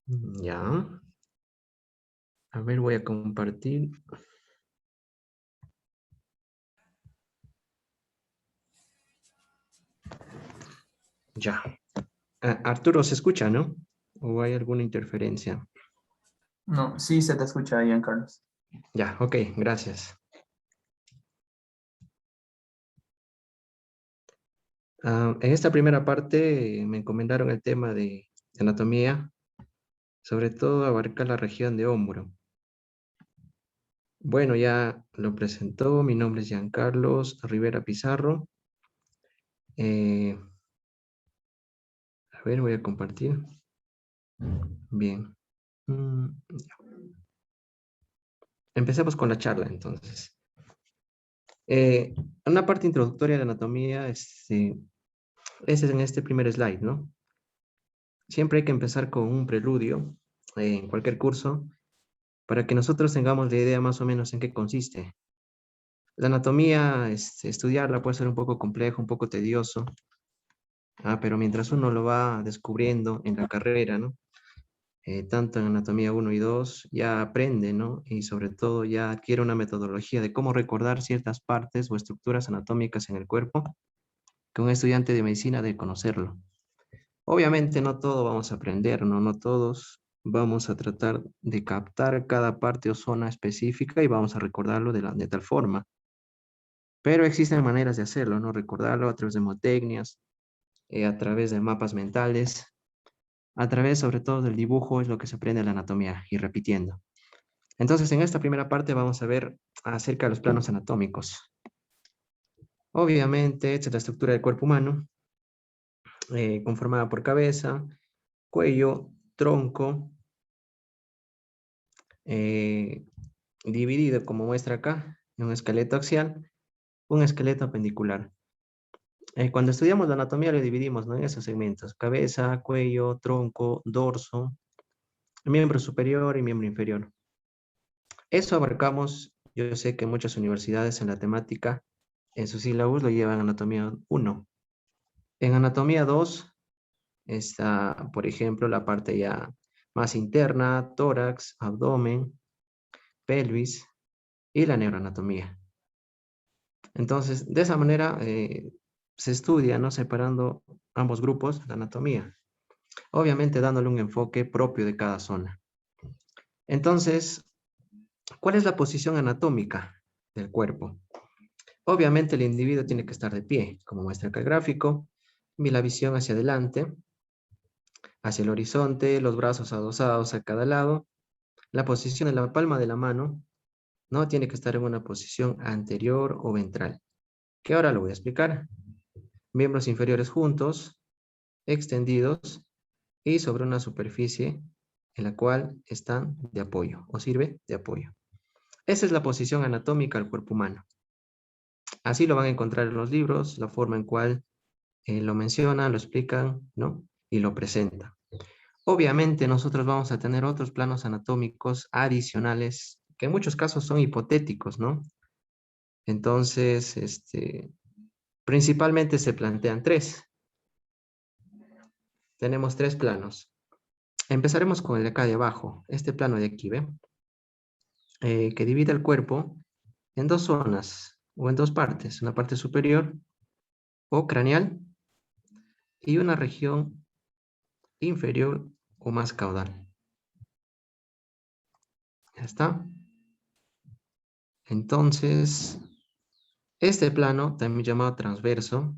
Ya. A ver, voy a compartir. Ya. Arturo, ¿se escucha, no? ¿O hay alguna interferencia? No, sí se te escucha, Ian Carlos. Ya, ok, gracias. En esta primera parte me encomendaron el tema de anatomía, sobre todo abarca la región de hombro. Bueno, ya lo presentó, mi nombre es Giancarlos Rivera Pizarro. Eh, a ver, voy a compartir. Bien. Empecemos con la charla, entonces. Eh, una parte introductoria de anatomía es en este primer slide, ¿no? Siempre hay que empezar con un preludio en cualquier curso para que nosotros tengamos la idea más o menos en qué consiste. La anatomía, estudiarla puede ser un poco complejo, un poco tedioso, pero mientras uno lo va descubriendo en la carrera, ¿no? Tanto en anatomía 1 y 2, ya aprende, ¿no? Y sobre todo ya adquiere una metodología de cómo recordar ciertas partes o estructuras anatómicas en el cuerpo, que un estudiante de medicina debe conocerlo. Obviamente no todo vamos a aprender, ¿no? No todos vamos a tratar de captar cada parte o zona específica y vamos a recordarlo de tal forma. Pero existen maneras de hacerlo, ¿no? Recordarlo a través de mnemotecnias, a través de mapas mentales, a través sobre todo del dibujo es lo que se aprende en la anatomía y repitiendo. Entonces, en esta primera parte vamos a ver acerca de los planos anatómicos. Obviamente, esta es la estructura del cuerpo humano, conformada por cabeza, cuello, tronco, eh, dividido, como muestra acá, en un esqueleto axial, un esqueleto apendicular. Cuando estudiamos la anatomía lo dividimos, ¿no? En esos segmentos, cabeza, cuello, tronco, dorso, miembro superior y miembro inferior. Eso abarcamos, yo sé que muchas universidades en la temática, en sus sílabus lo llevan anatomía 1. En anatomía 2 está, por ejemplo, la parte ya más interna, tórax, abdomen, pelvis y la neuroanatomía. Entonces, de esa manera se estudia, ¿no? Separando ambos grupos, la anatomía, obviamente dándole un enfoque propio de cada zona. Entonces, ¿cuál es la posición anatómica del cuerpo? Obviamente el individuo tiene que estar de pie, como muestra acá el gráfico, y la visión hacia adelante, hacia el horizonte, los brazos adosados a cada lado, la posición de la palma de la mano, no tiene que estar en una posición anterior o ventral, que ahora lo voy a explicar. Miembros inferiores juntos, extendidos y sobre una superficie en la cual están de apoyo o sirve de apoyo. Esa es la posición anatómica del cuerpo humano. Así lo van a encontrar en los libros, la forma en cual lo mencionan, lo explican, ¿no? Y lo presentan. Obviamente nosotros vamos a tener otros planos anatómicos adicionales que en muchos casos son hipotéticos, ¿no? Entonces, principalmente se plantean tres. Tenemos tres planos. Empezaremos con el de acá de abajo, este plano de aquí, ¿ve? Que divide el cuerpo en dos zonas o en dos partes, una parte superior o craneal y una región inferior o más caudal. ¿Ya está? Entonces, este plano, también llamado transverso,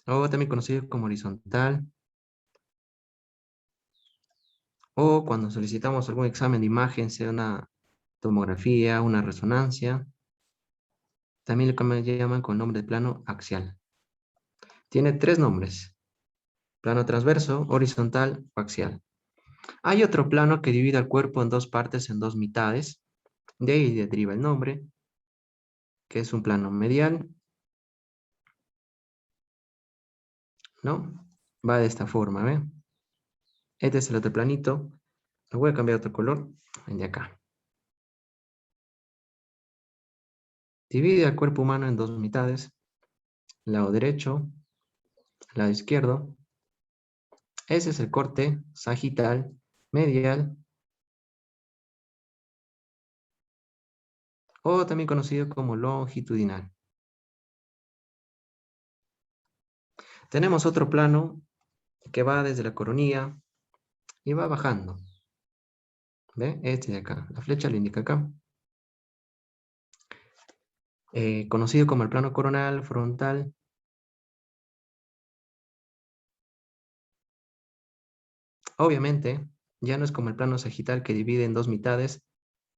o también conocido como horizontal, o cuando solicitamos algún examen de imagen, sea una tomografía, una resonancia, también lo llaman con nombre de plano axial. Tiene tres nombres: plano transverso, horizontal o axial. Hay otro plano que divide el cuerpo en dos partes, en dos mitades, de ahí deriva el nombre, que es un plano medial, ¿no? Va de esta forma, ¿ve? Este es el otro planito. Lo voy a cambiar a otro color, el de acá. Divide al cuerpo humano en dos mitades, lado derecho, lado izquierdo. Ese es el corte sagital medial, o también conocido como longitudinal. Tenemos otro plano que va desde la coronilla y va bajando. ¿Ve? Este de acá. La flecha lo indica acá. Conocido como el plano coronal, frontal. Obviamente, ya no es como el plano sagital que divide en dos mitades,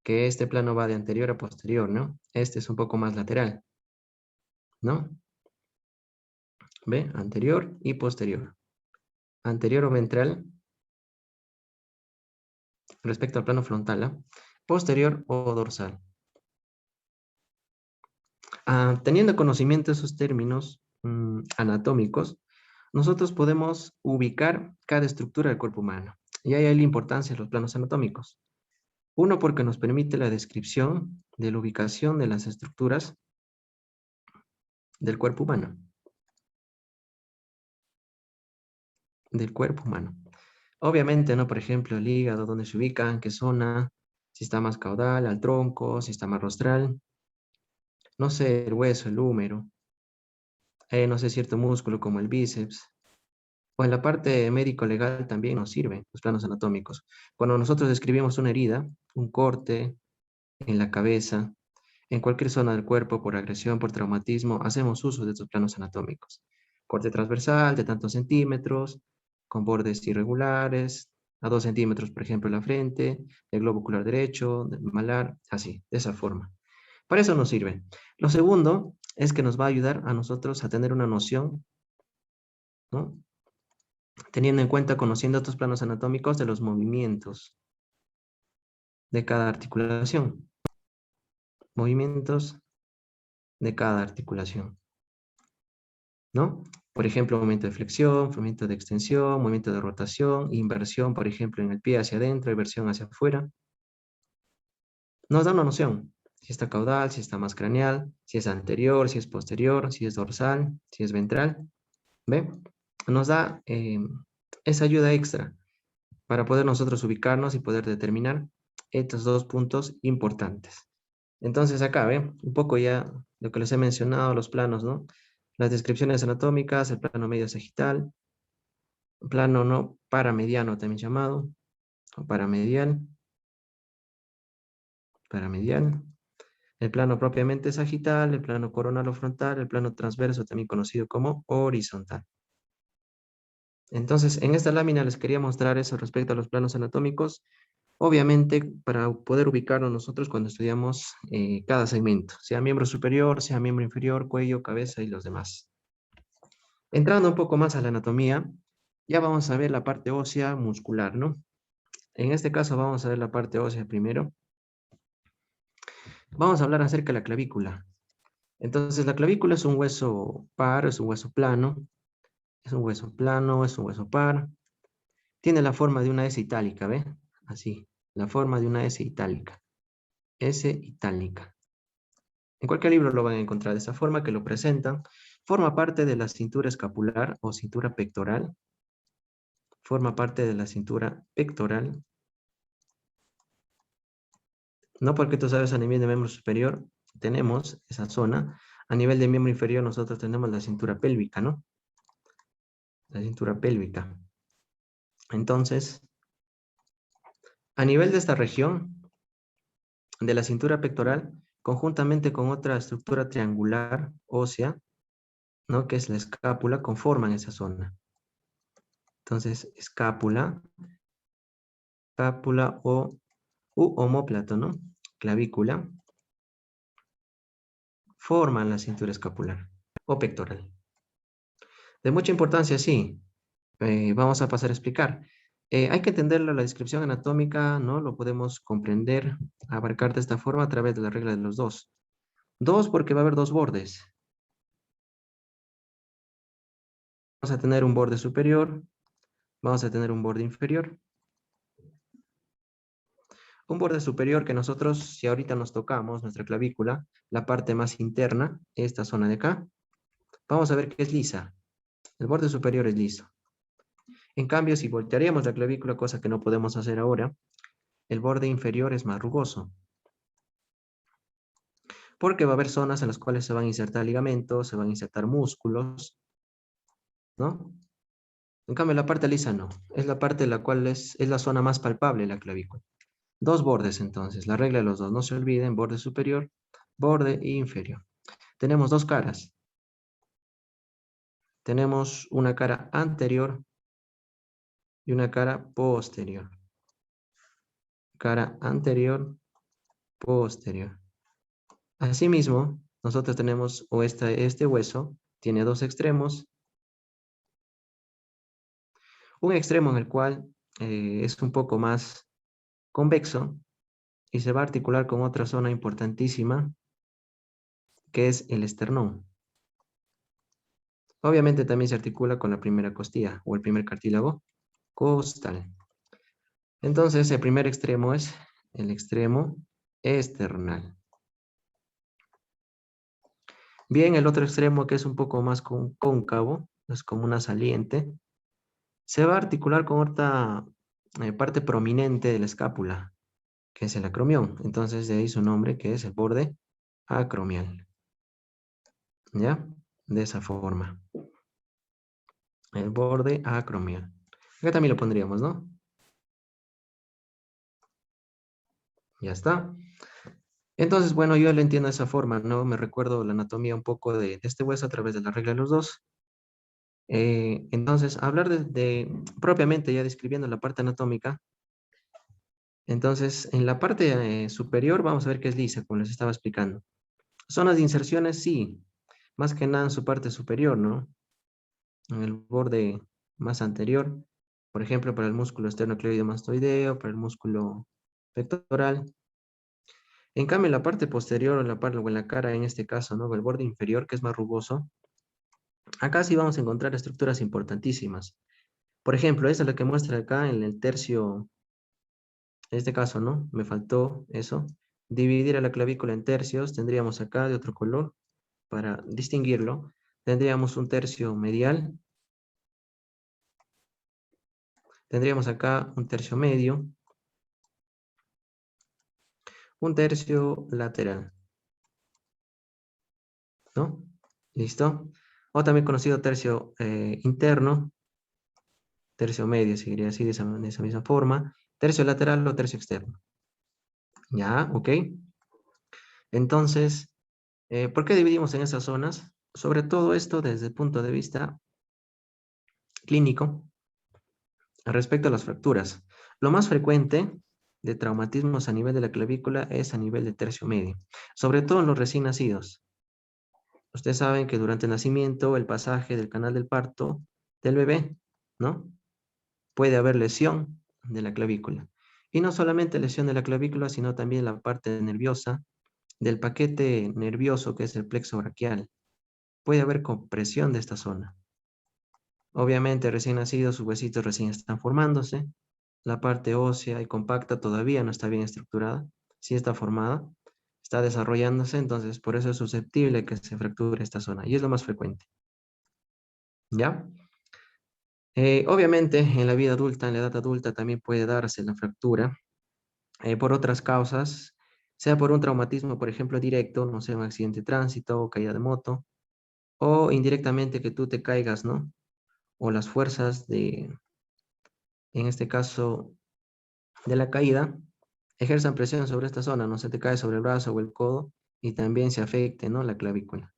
que este plano va de anterior a posterior, ¿no? Este es un poco más lateral, ¿no? ¿Ve? Anterior y posterior. Anterior o ventral respecto al plano frontal, ¿ah? Posterior o dorsal. Teniendo conocimiento de esos términos anatómicos, nosotros podemos ubicar cada estructura del cuerpo humano. Y ahí hay la importancia de los planos anatómicos. Uno, porque nos permite la descripción de la ubicación de las estructuras del cuerpo humano. Del cuerpo humano. Obviamente, ¿no? Por ejemplo, el hígado, dónde se ubica, en qué zona, si está más caudal, al tronco, si está más rostral. No sé, el hueso, el húmero. No sé, cierto músculo como el bíceps. O en la parte médico-legal también nos sirven los planos anatómicos. Cuando nosotros describimos una herida, un corte en la cabeza, en cualquier zona del cuerpo por agresión, por traumatismo, hacemos uso de estos planos anatómicos. Corte transversal de tantos centímetros, con bordes irregulares, a 2 centímetros, por ejemplo, en la frente, del globo ocular derecho, del malar, así, de esa forma. Para eso nos sirve. Lo segundo es que nos va a ayudar a nosotros a tener una noción, ¿no? Teniendo en cuenta, conociendo estos planos anatómicos de los movimientos de cada articulación. Movimientos de cada articulación, ¿no? Por ejemplo, movimiento de flexión, movimiento de extensión, movimiento de rotación, inversión, por ejemplo, en el pie hacia adentro, inversión hacia afuera. Nos da una noción, si está caudal, si está más craneal, si es anterior, si es posterior, si es dorsal, si es ventral. ¿Ve? Nos da esa ayuda extra para poder nosotros ubicarnos y poder determinar estos dos puntos importantes. Entonces acá, ¿ve? Un poco ya lo que les he mencionado, los planos, ¿no? Las descripciones anatómicas, el plano medio sagital, plano no paramediano también llamado, o paramedial, el plano propiamente sagital, el plano coronal o frontal, el plano transverso también conocido como horizontal. Entonces, en esta lámina les quería mostrar eso respecto a los planos anatómicos, obviamente para poder ubicarnos nosotros cuando estudiamos cada segmento, sea miembro superior, sea miembro inferior, cuello, cabeza y los demás. Entrando un poco más a la anatomía, ya vamos a ver la parte ósea muscular, ¿no? En este caso vamos a ver la parte ósea primero. Vamos a hablar acerca de la clavícula. Entonces, la clavícula es un hueso par, es un hueso plano, es un hueso plano, es un hueso par. Tiene la forma de una S itálica, ¿ve? Así, la forma de una S itálica. S itálica. En cualquier libro lo van a encontrar de esa forma que lo presentan. Forma parte de la cintura escapular o cintura pectoral. Forma parte de la cintura pectoral. No porque tú sabes a nivel de miembro superior, tenemos esa zona. A nivel de miembro inferior nosotros tenemos la cintura pélvica, ¿no? La cintura pélvica. Entonces, a nivel de esta región, de la cintura pectoral, conjuntamente con otra estructura triangular ósea, ¿no? Que es la escápula, conforman esa zona. Entonces, escápula o omóplato, ¿no? Clavícula, forman la cintura escapular o pectoral. De mucha importancia, sí. Vamos a pasar a explicar. Hay que entender la descripción anatómica, ¿no? Lo podemos comprender, abarcar de esta forma a través de la regla de los dos. Dos porque va a haber dos bordes. Vamos a tener un borde superior, vamos a tener un borde inferior. Un borde superior que nosotros, si ahorita nos tocamos nuestra clavícula, la parte más interna, esta zona de acá, vamos a ver que es lisa. El borde superior es liso. En cambio, si voltearíamos la clavícula, cosa que no podemos hacer ahora, el borde inferior es más rugoso, porque va a haber zonas en las cuales se van a insertar ligamentos, se van a insertar músculos, ¿no? En cambio, la parte lisa no, es la parte de la cual es la zona más palpable de la clavícula. Dos bordes entonces, la regla de los dos, no se olviden, borde superior, borde inferior. Tenemos dos caras. Tenemos una cara anterior y una cara posterior. Cara anterior, posterior. Asimismo, nosotros tenemos, o este hueso tiene dos extremos. Un extremo en el cual es un poco más convexo y se va a articular con otra zona importantísima, que es el esternón. Obviamente también se articula con la primera costilla o el primer cartílago costal. Entonces, el primer extremo es el extremo esternal. Bien, el otro extremo que es un poco más cóncavo, es como una saliente, se va a articular con otra parte prominente de la escápula, que es el acromión. Entonces, de ahí su nombre, que es el borde acromial. ¿Ya? De esa forma. El borde acromial. Acá también lo pondríamos, ¿no? Ya está. Entonces, bueno, yo lo entiendo de esa forma, ¿no? Me recuerdo la anatomía un poco de este hueso a través de la regla de los dos. Entonces, hablar propiamente ya describiendo la parte anatómica. Entonces, en la parte superior vamos a ver que es lisa, como les estaba explicando. Zonas de inserciones, sí, más que nada en su parte superior, ¿no? En el borde más anterior, por ejemplo, para el músculo esternocleidomastoideo, para el músculo pectoral. En cambio, en la parte posterior, o en la cara, en este caso, ¿no? El borde inferior, que es más rugoso, acá sí vamos a encontrar estructuras importantísimas. Por ejemplo, esta es la que muestra acá en el tercio, en este caso, ¿no? Me faltó eso. Dividir a la clavícula en tercios, tendríamos acá de otro color, para distinguirlo. Tendríamos un tercio medial, tendríamos acá un tercio medio, un tercio lateral, ¿no? ¿Listo? O también conocido tercio interno, tercio medio, seguiría así, de esa misma forma, tercio lateral o tercio externo. ¿Ya? ¿Ok? Entonces, ¿por qué dividimos en esas zonas? Sobre todo esto desde el punto de vista clínico respecto a las fracturas. Lo más frecuente de traumatismos a nivel de la clavícula es a nivel de tercio medio, sobre todo en los recién nacidos. Ustedes saben que durante el nacimiento, el pasaje del canal del parto del bebé, ¿no? Puede haber lesión de la clavícula. Y no solamente lesión de la clavícula, sino también la parte nerviosa del paquete nervioso que es el plexo braquial. Puede haber compresión de esta zona. Obviamente, recién nacidos, sus huesitos recién están formándose. La parte ósea y compacta todavía no está bien estructurada. Sí está formada, está desarrollándose, entonces por eso es susceptible que se fracture esta zona. Y es lo más frecuente. ¿Ya? Obviamente, en la vida adulta, en la edad adulta, también puede darse la fractura por otras causas, sea por un traumatismo, por ejemplo, directo, no sé, un accidente de tránsito o caída de moto, o indirectamente que tú te caigas, ¿no? O las fuerzas en este caso, de la caída, ejerzan presión sobre esta zona, no se te cae sobre el brazo o el codo y también se afecte, ¿no? La clavícula,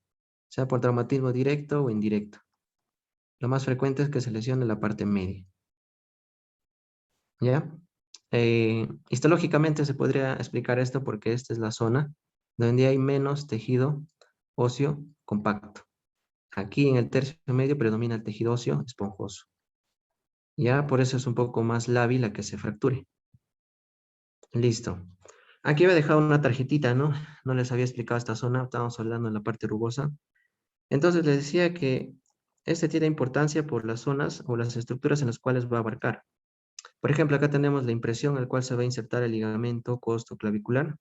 sea por traumatismo directo o indirecto. Lo más frecuente es que se lesione la parte media, ¿ya? Histológicamente se podría explicar esto porque esta es la zona donde hay menos tejido óseo compacto. Aquí en el tercio medio predomina el tejido óseo esponjoso. Ya, por eso es un poco más lábil a que se fracture. Listo. Aquí había dejado una tarjetita, ¿no? No les había explicado esta zona, estábamos hablando en la parte rugosa. Entonces les decía que este tiene importancia por las zonas o las estructuras en las cuales va a abarcar. Por ejemplo, acá tenemos la impresión al cual se va a insertar el ligamento costoclavicular,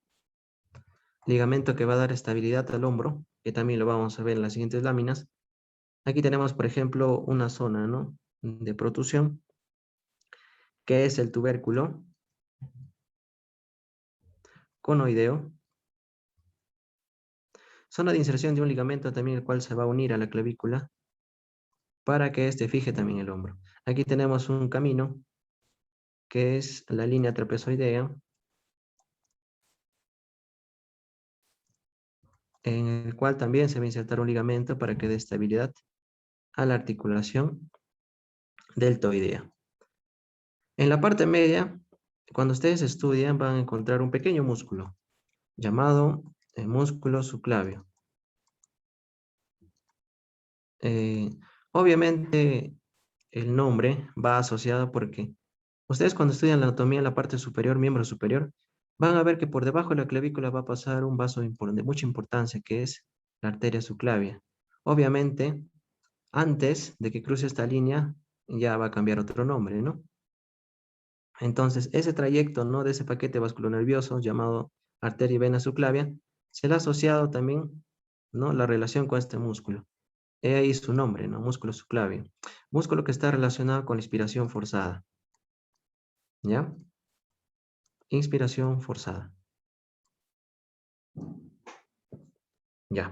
ligamento que va a dar estabilidad al hombro, que también lo vamos a ver en las siguientes láminas. Aquí tenemos, por ejemplo, una zona, ¿no? De protusión ¿Qué es el tubérculo conoideo? Zona de inserción de un ligamento también el cual se va a unir a la clavícula para que éste fije también el hombro. Aquí tenemos un camino que es la línea trapezoidea, en el cual también se va a insertar un ligamento para que dé estabilidad a la articulación deltoidea. En la parte media, cuando ustedes estudian, van a encontrar un pequeño músculo llamado músculo subclavio. Eh, Obviamente, el nombre va asociado porque ustedes cuando estudian la anatomía en la parte superior, miembro superior, van a ver que por debajo de la clavícula va a pasar un vaso de mucha importancia, que es la arteria subclavia. Obviamente, antes de que cruce esta línea, ya va a cambiar otro nombre, ¿no? Entonces, ese trayecto, ¿no? De ese paquete vasculonervioso llamado arteria y vena subclavia, se le ha asociado también, ¿no? La relación con este músculo. He ahí su nombre, ¿no? Músculo subclavio. Músculo que está relacionado con la inspiración forzada, ¿ya? Inspiración forzada. Ya.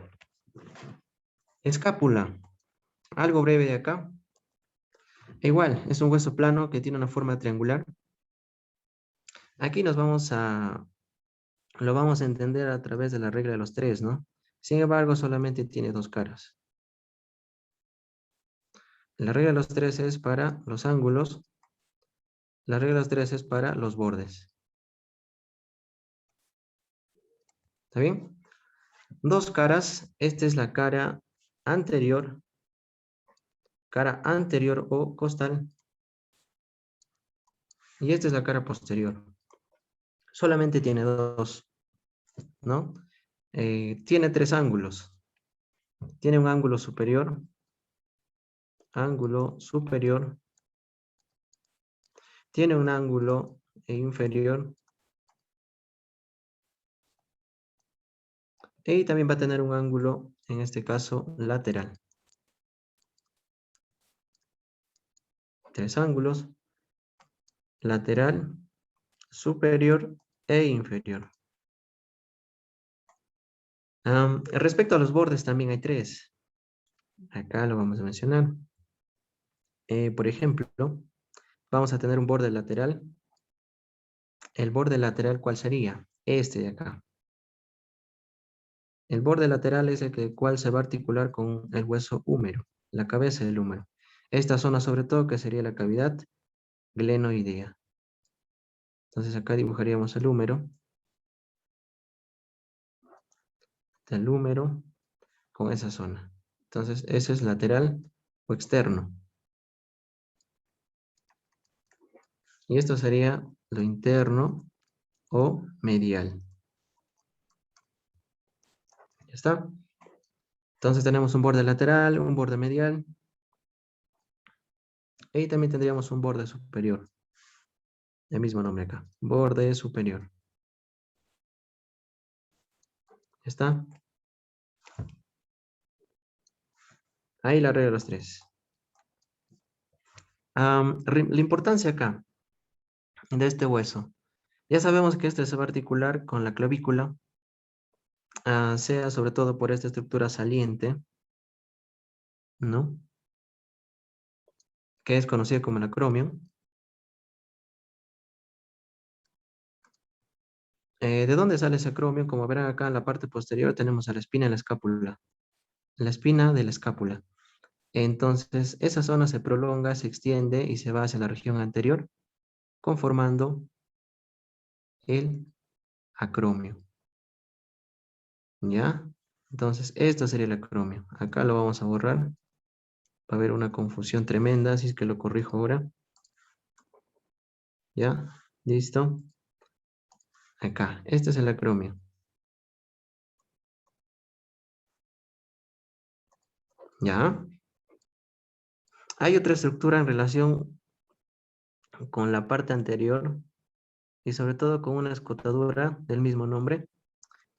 Escápula. Algo breve de acá. Igual, es un hueso plano que tiene una forma triangular. Aquí lo vamos a entender a través de la regla de los tres, ¿no? Sin embargo, solamente tiene dos caras. La regla de los tres es para los ángulos. La regla de los tres es para los bordes. ¿Está bien? Dos caras. Esta es la cara anterior o costal. Y esta es la cara posterior. Solamente tiene dos, ¿no? Tiene tres ángulos. Tiene un ángulo superior, tiene un ángulo inferior y también va a tener un ángulo, en este caso, lateral. Tres ángulos, lateral, superior e inferior. Respecto a los bordes también hay tres. Acá lo vamos a mencionar. Por ejemplo, vamos a tener un borde lateral. El borde lateral, ¿cuál sería? Este de acá. El borde lateral es el cual se va a articular con el hueso húmero, la cabeza del húmero. Esta zona sobre todo que sería la cavidad glenoidea. Entonces acá dibujaríamos el húmero con esa zona. Entonces ese es lateral o externo. Y esto sería lo interno o medial. ¿Ya está? Entonces tenemos un borde lateral, un borde medial. Y también tendríamos un borde superior. El mismo nombre acá. Borde superior. ¿Ya está? Ahí la regla de los tres. La importancia acá de este hueso. Ya sabemos que este se va a articular con la clavícula, sea sobre todo por esta estructura saliente, ¿no? Que es conocida como el acromio. ¿De dónde sale ese acromio? Como verán acá en la parte posterior tenemos a la espina de la escápula. La espina de la escápula. Entonces, esa zona se prolonga, se extiende y se va hacia la región anterior, conformando el acromio. ¿Ya? Entonces, esto sería el acromio. Acá lo vamos a borrar. Va a haber una confusión tremenda, así es que lo corrijo ahora. ¿Ya? ¿Listo? Acá, este es el acromio. ¿Ya? Hay otra estructura en relación con la parte anterior y sobre todo con una escotadura del mismo nombre,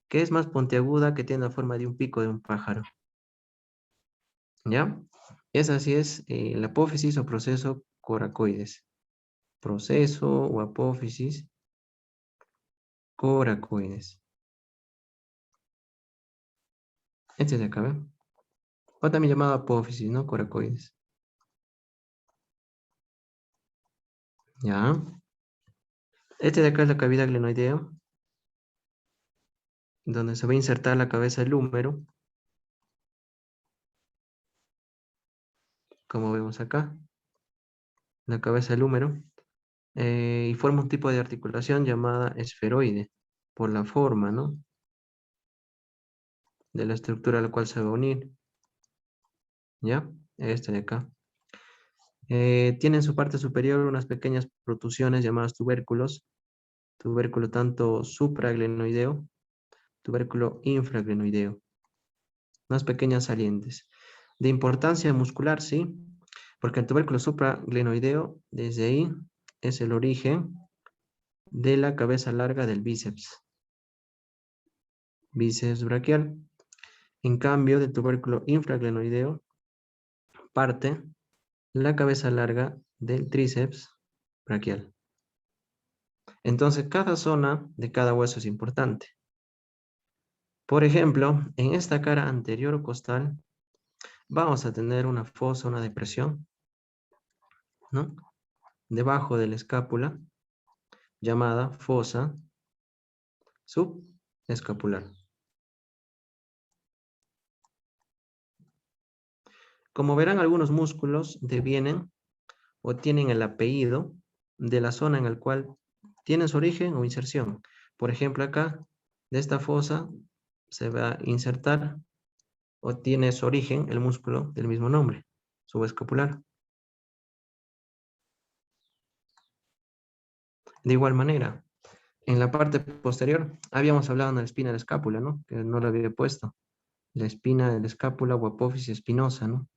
que es más puntiaguda, que tiene la forma de un pico de un pájaro. ¿Ya? Esa sí es la apófisis o proceso coracoides. proceso o apófisis coracoides. Este de acá, ¿ve? O también llamado apófisis, ¿no? Coracoides. Ya. Este de acá es la cavidad glenoidea, donde se va a insertar la cabeza del húmero, como vemos acá, la cabeza del húmero, y forma un tipo de articulación llamada esferoide, por la forma, ¿no? De la estructura a la cual se va a unir, ¿ya? Este de acá. Tiene en su parte superior unas pequeñas protusiones llamadas tubérculos, tubérculo tanto supraglenoideo, tubérculo infraglenoideo, unas pequeñas salientes. De importancia muscular, sí, porque el tubérculo supraglenoideo, desde ahí, es el origen de la cabeza larga del bíceps braquial. En cambio, del tubérculo infraglenoideo parte la cabeza larga del tríceps braquial. Entonces, cada zona de cada hueso es importante. Por ejemplo, en esta cara anterior o costal, vamos a tener una fosa, una depresión, ¿no? Debajo de la escápula, llamada fosa subescapular. Como verán, algunos músculos devienen o tienen el apellido de la zona en la cual tienen su origen o inserción. Por ejemplo, acá, de esta fosa, se va a insertar o tiene su origen el músculo del mismo nombre, subescapular. De igual manera, en la parte posterior, habíamos hablado de la espina de la escápula, ¿no? Que no lo había puesto. La espina de la escápula o apófisis espinosa, ¿no?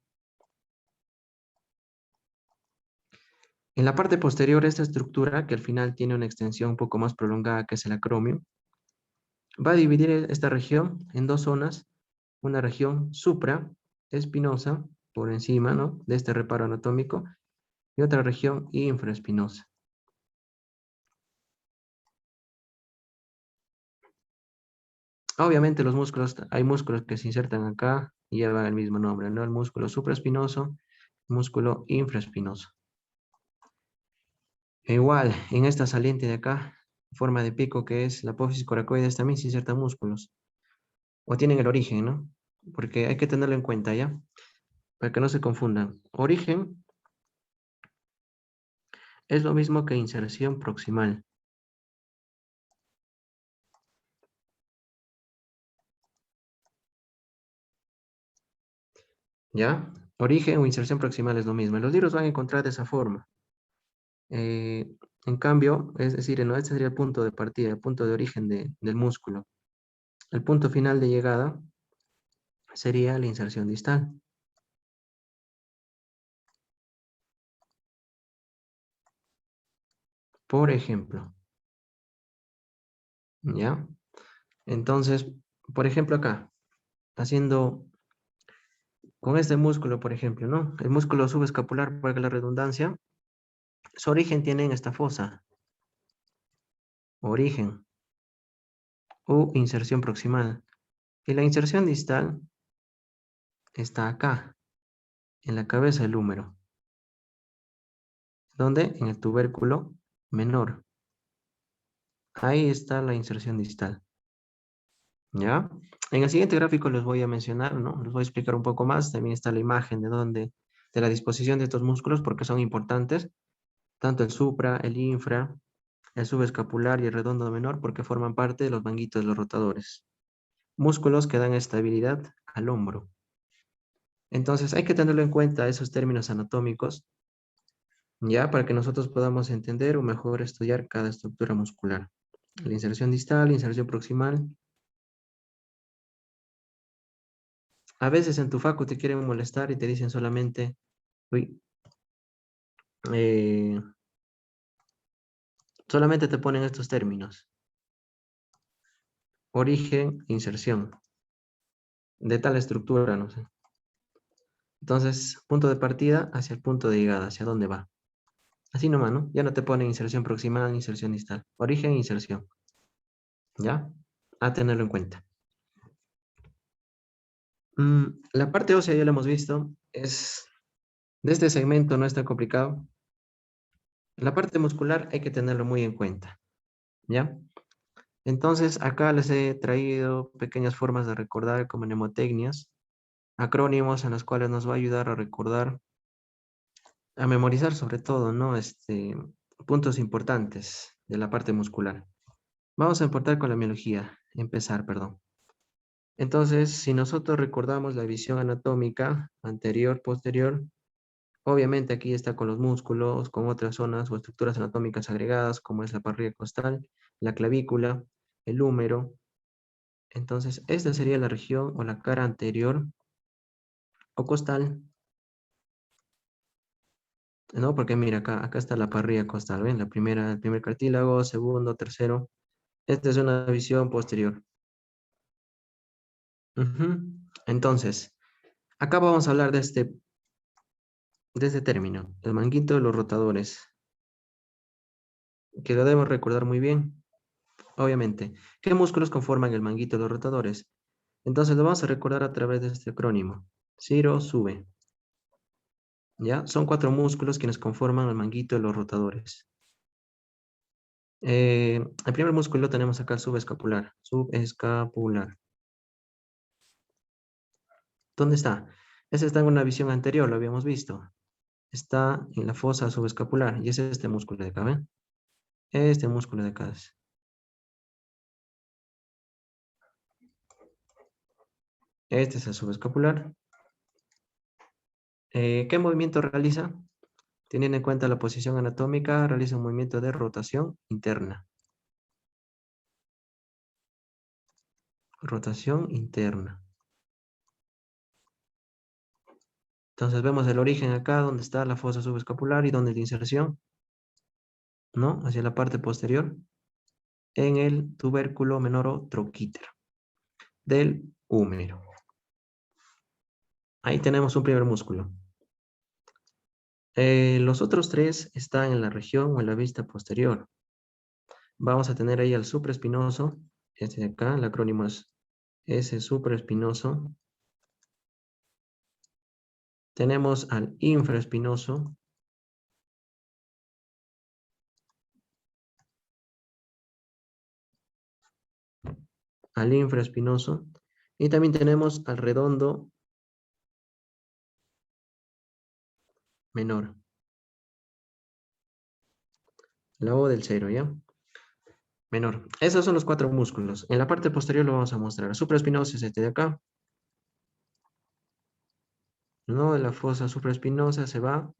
En la parte posterior, esta estructura, que al final tiene una extensión un poco más prolongada, que es el acromio, va a dividir esta región en dos zonas. Una región supraespinosa, por encima, ¿no? De este reparo anatómico, y otra región infraespinosa. Obviamente los músculos, hay músculos que se insertan acá y llevan el mismo nombre, ¿no? El músculo supraespinoso, músculo infraespinoso. E igual, en esta saliente de acá, forma de pico que es la apófisis coracoides, también se insertan músculos. O tienen el origen, ¿no? Porque hay que tenerlo en cuenta, ¿ya? Para que no se confundan. Origen es lo mismo que inserción proximal. ¿Ya? Origen o inserción proximal es lo mismo. Los libros van a encontrar de esa forma. Eh, en cambio, es decir, ¿no? Este sería el punto de partida, el punto de origen del músculo. El punto final de llegada sería la inserción distal. Por ejemplo, ¿ya? Entonces, por ejemplo acá, haciendo con este músculo, por ejemplo, ¿no? El músculo subescapular, para la redundancia, su origen tiene en esta fosa. Origen o inserción proximal. Y la inserción distal está acá, en la cabeza del húmero. ¿Dónde? En el tubérculo menor. Ahí está la inserción distal. ¿Ya? En el siguiente gráfico les voy a mencionar, ¿no? Les voy a explicar un poco más. También está la imagen de la disposición de estos músculos porque son importantes. Tanto el supra, el infra, el subescapular y el redondo menor porque forman parte de los manguitos de los rotadores. Músculos que dan estabilidad al hombro. Entonces hay que tenerlo en cuenta esos términos anatómicos, ya para que nosotros podamos entender o mejor estudiar cada estructura muscular. La inserción distal, inserción proximal. A veces en tu facu te quieren molestar y te dicen solamente, uy, eh, solamente te ponen estos términos. Origen, inserción. De tal estructura, no sé. Entonces, punto de partida hacia el punto de llegada, ¿hacia dónde va? Así nomás, ¿no? Ya no te pone inserción proximal, inserción distal. Origen, inserción. ¿Ya? A tenerlo en cuenta. La parte ósea ya lo hemos visto. De este segmento no es tan complicado. La parte muscular hay que tenerlo muy en cuenta. ¿Ya? Entonces, acá les he traído pequeñas formas de recordar como mnemotecnias, acrónimos en los cuales nos va a ayudar a recordar, a memorizar sobre todo, ¿no? Puntos importantes de la parte muscular. Vamos a empezar, perdón. Entonces, si nosotros recordamos la visión anatómica anterior, posterior, obviamente aquí está con los músculos, con otras zonas o estructuras anatómicas agregadas, como es la parrilla costal, la clavícula, el húmero. Entonces, esta sería la región o la cara anterior o costal, ¿no? Porque mira, acá está la parrilla costal, ¿ven? El primer cartílago, segundo, tercero. Esta es una visión posterior. Ujú. Entonces, acá vamos a hablar de este término, el manguito de los rotadores, que lo debemos recordar muy bien, obviamente. ¿Qué músculos conforman el manguito de los rotadores? Entonces lo vamos a recordar a través de este acrónimo. Ciro, sube. ¿Ya? Son 4 músculos quienes conforman el manguito de los rotadores. El primer músculo tenemos acá el subescapular. Subescapular. ¿Dónde está? Ese está en una visión anterior, lo habíamos visto. Está en la fosa subescapular y es este músculo de acá, ¿ven? Este músculo de acá es. Este es el subescapular. ¿Qué movimiento realiza? Teniendo en cuenta la posición anatómica, realiza un movimiento de rotación interna. Rotación interna. Entonces vemos el origen acá, donde está la fosa subescapular y donde es la inserción, ¿no? Hacia la parte posterior, en el tubérculo menor o troquíter del húmero. Ahí tenemos un primer músculo. Los otros 3 están en la región o en la vista posterior. Vamos a tener ahí al supraespinoso, este de acá, el acrónimo es S supraespinoso. Tenemos al infraespinoso. Al infraespinoso. Y también tenemos al redondo menor. La O del cero, ¿ya? Menor. Esos son los 4 músculos. En la parte posterior lo vamos a mostrar. El supraespinoso es este de acá. ¿No? De la fosa supraespinosa se va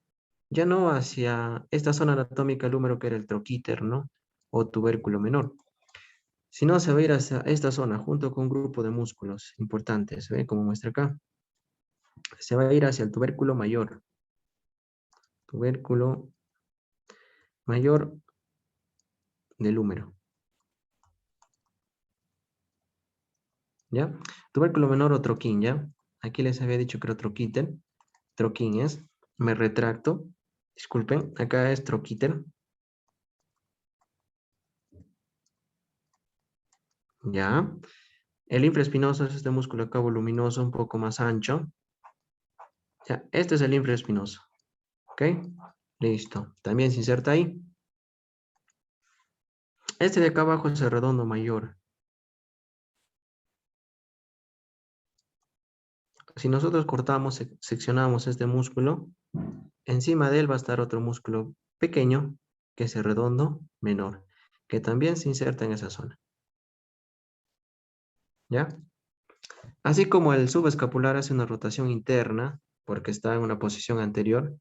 ya no hacia esta zona anatómica, el húmero que era el troquíter, ¿no? O tubérculo menor. Sino se va a ir hacia esta zona junto con un grupo de músculos importantes, ¿ve? Como muestra acá. Se va a ir hacia el tubérculo mayor. Tubérculo mayor del húmero. ¿Ya? Tubérculo menor o troquín, ¿ya? Aquí les había dicho que era troquíter. Troquín es. Me retracto. Disculpen, acá es troquíter. ¿Ya? El infraespinoso es este músculo acá voluminoso, un poco más ancho. Ya, este es el infraespinoso. ¿Ok? Listo. También se inserta ahí. Este de acá abajo es el redondo mayor. Si nosotros cortamos, seccionamos este músculo, encima de él va a estar otro músculo pequeño, que es el redondo menor, que también se inserta en esa zona. ¿Ya? Así como el subescapular hace una rotación interna, porque está en una posición anterior,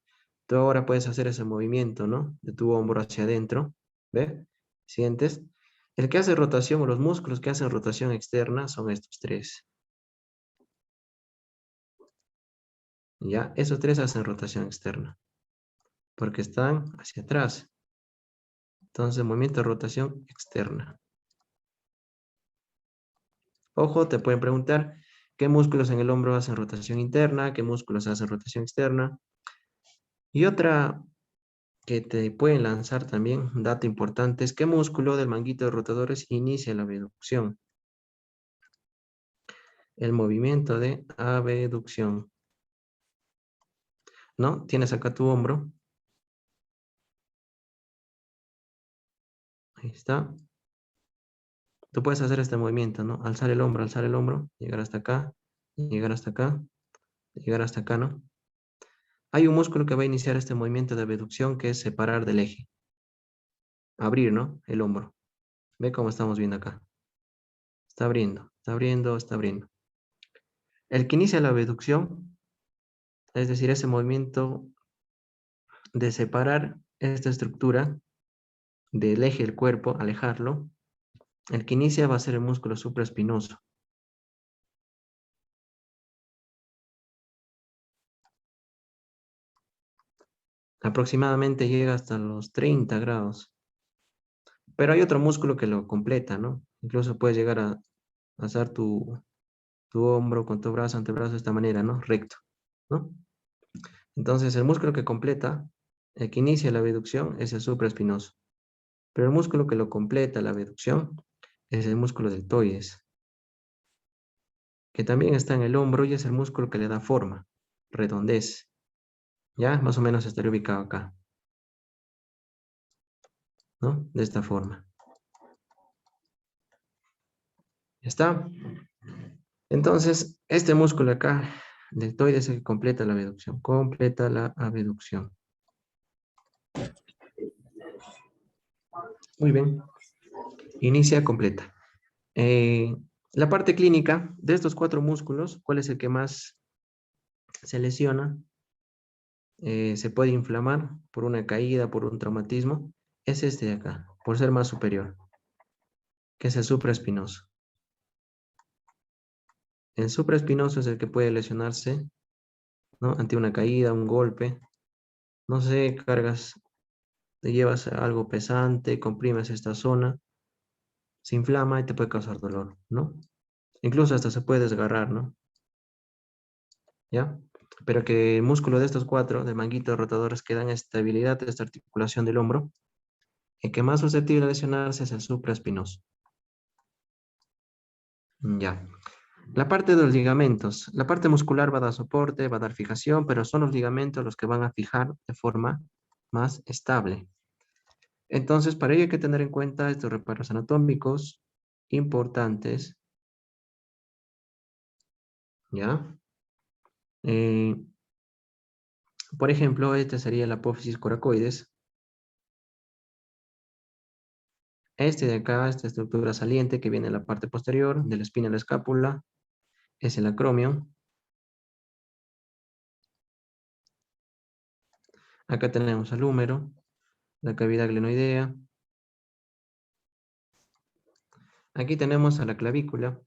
tú ahora puedes hacer ese movimiento, ¿no? De tu hombro hacia adentro, ¿ve? ¿Sientes? El que hace rotación, o los músculos que hacen rotación externa son estos 3. ¿Ya? Esos 3 hacen rotación externa, porque están hacia atrás. Entonces, movimiento de rotación externa. Ojo, te pueden preguntar qué músculos en el hombro hacen rotación interna, qué músculos hacen rotación externa. Y otra que te pueden lanzar también, dato importante, es qué músculo del manguito de rotadores inicia la abducción. El movimiento de abducción, ¿no? Tienes acá tu hombro. Ahí está. Tú puedes hacer este movimiento, ¿no? Alzar el hombro, llegar hasta acá, llegar hasta acá, llegar hasta acá, ¿no? Hay un músculo que va a iniciar este movimiento de abducción que es separar del eje. Abrir, ¿no? El hombro. Ve cómo estamos viendo acá. Está abriendo, está abriendo, está abriendo. El que inicia la abducción, es decir, ese movimiento de separar esta estructura del eje del cuerpo, alejarlo, el que inicia va a ser el músculo supraespinoso. Aproximadamente llega hasta los 30 grados. Pero hay otro músculo que lo completa, ¿no? Incluso puedes llegar a alzar tu hombro con tu brazo, antebrazo de esta manera, ¿no? Recto, ¿no? Entonces, el músculo que completa, el que inicia la abducción, es el supraespinoso. Pero el músculo que lo completa la abducción es el músculo deltoides, que también está en el hombro y es el músculo que le da forma, redondez. Ya, más o menos estaría ubicado acá, ¿no? De esta forma. ¿Ya está? Entonces, este músculo acá, deltoides, es el que completa la abducción. Completa la abducción. Muy bien. Inicia, completa. La parte clínica de estos 4 músculos, ¿cuál es el que más se lesiona? Se puede inflamar por una caída, por un traumatismo. Es este de acá, por ser más superior, que es el supraespinoso. El supraespinoso es el que puede lesionarse, ¿no? Ante una caída, un golpe. No sé, cargas, te llevas algo pesante, comprimes esta zona, se inflama y te puede causar dolor, ¿no? Incluso hasta se puede desgarrar, ¿no? ¿Ya? Pero que el músculo de estos 4, de manguitos rotadores, que dan estabilidad a esta articulación del hombro, el que más susceptible a lesionarse es el supraespinoso. Ya. La parte de los ligamentos. La parte muscular va a dar soporte, va a dar fijación, pero son los ligamentos los que van a fijar de forma más estable. Entonces, para ello hay que tener en cuenta estos reparos anatómicos importantes. ¿Ya? Eh, por ejemplo, esta sería la apófisis coracoides. Este de acá, esta estructura saliente que viene en la parte posterior de la espina de la escápula, es el acromio. Acá tenemos el húmero, la cavidad glenoidea. Aquí tenemos a la clavícula.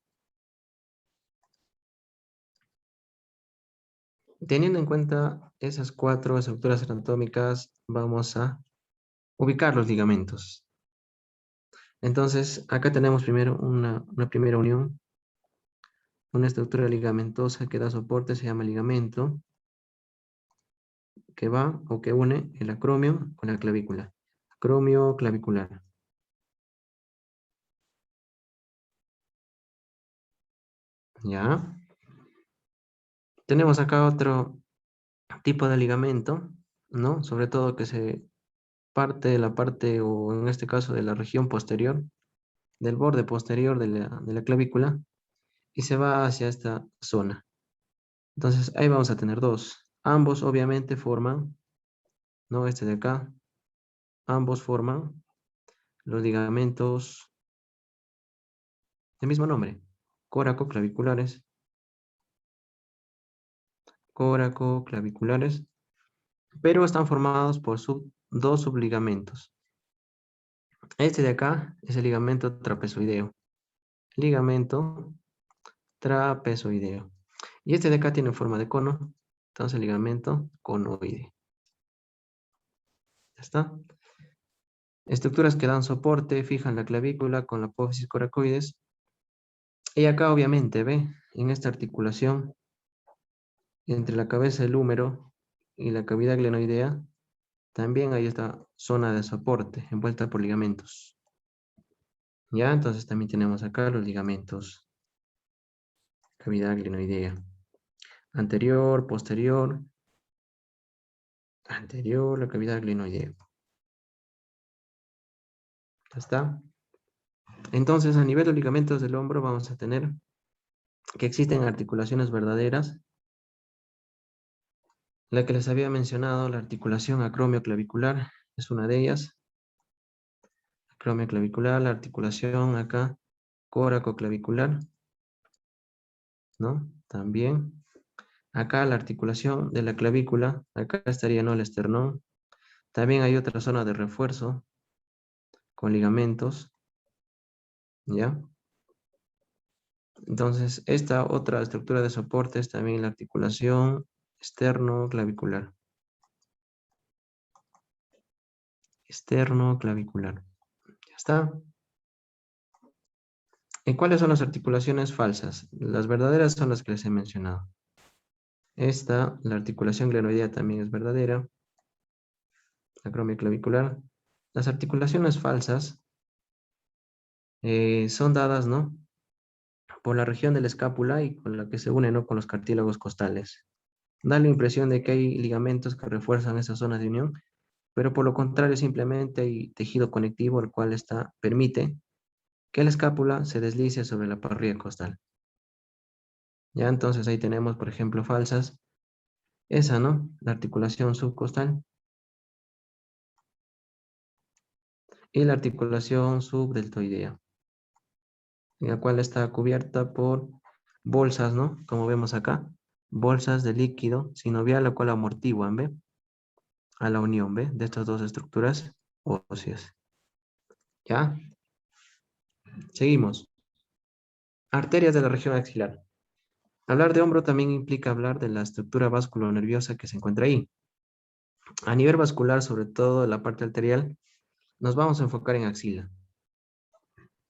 Teniendo en cuenta esas 4 estructuras anatómicas, vamos a ubicar los ligamentos. Entonces, acá tenemos primero una primera unión. Una estructura ligamentosa que da soporte se llama ligamento, que va o que une el acromio con la clavícula. Acromio clavicular. ¿Ya? Tenemos acá otro tipo de ligamento, ¿no? Sobre todo que se parte de la parte, o en este caso de la región posterior, del borde posterior de la clavícula, y se va hacia esta zona. Entonces, ahí vamos a tener 2. Ambos obviamente forman, ¿no? Este de acá, ambos forman los ligamentos del mismo nombre, córacoclaviculares, córacoclaviculares, pero están formados por 2 subligamentos. Este de acá es el ligamento trapezoideo. Ligamento trapezoideo. Y este de acá tiene forma de cono, entonces ligamento conoide. ¿Ya está? Estructuras que dan soporte, fijan la clavícula con la apófisis coracoides. Y acá obviamente, ¿ve? En esta articulación entre la cabeza del húmero y la cavidad glenoidea, también hay esta zona de soporte envuelta por ligamentos. Ya, entonces también tenemos acá los ligamentos. Cavidad glenoidea. Anterior, posterior, anterior, la cavidad glenoidea. ¿Ya está? Entonces, a nivel de ligamentos del hombro vamos a tener que existen articulaciones verdaderas. La que les había mencionado, la articulación acromioclavicular, es una de ellas. Acromioclavicular, la articulación acá, coracoclavicular, ¿no? También. Acá la articulación de la clavícula, acá estaría, ¿no?, el esternón. También hay otra zona de refuerzo con ligamentos, ¿ya? Entonces, esta otra estructura de soporte es también la articulación externo-clavicular. Externo-clavicular. Ya está. ¿Y cuáles son las articulaciones falsas? Las verdaderas son las que les he mencionado. Esta, la articulación glenoidea también es verdadera. Acromioclavicular. Las articulaciones falsas son dadas, ¿no?, por la región de la escápula y con la que se une, ¿no?, con los cartílagos costales. Da la impresión de que hay ligamentos que refuerzan esa zona de unión, pero por lo contrario simplemente hay tejido conectivo el cual permite que la escápula se deslice sobre la parrilla costal. Ya, entonces ahí tenemos, por ejemplo, falsas. Esa, ¿no?, la articulación subcostal y la articulación subdeltoidea, la cual está cubierta por bolsas, ¿no?, como vemos acá, bolsas de líquido sinovial, la cual amortiguan, ¿ve?, a la unión, ¿ve?, de estas dos estructuras óseas. ¿Ya? Seguimos. Arterias de la región axilar. Hablar de hombro también implica hablar de la estructura vasculonerviosa que se encuentra ahí. A nivel vascular, sobre todo en la parte arterial, nos vamos a enfocar en axila.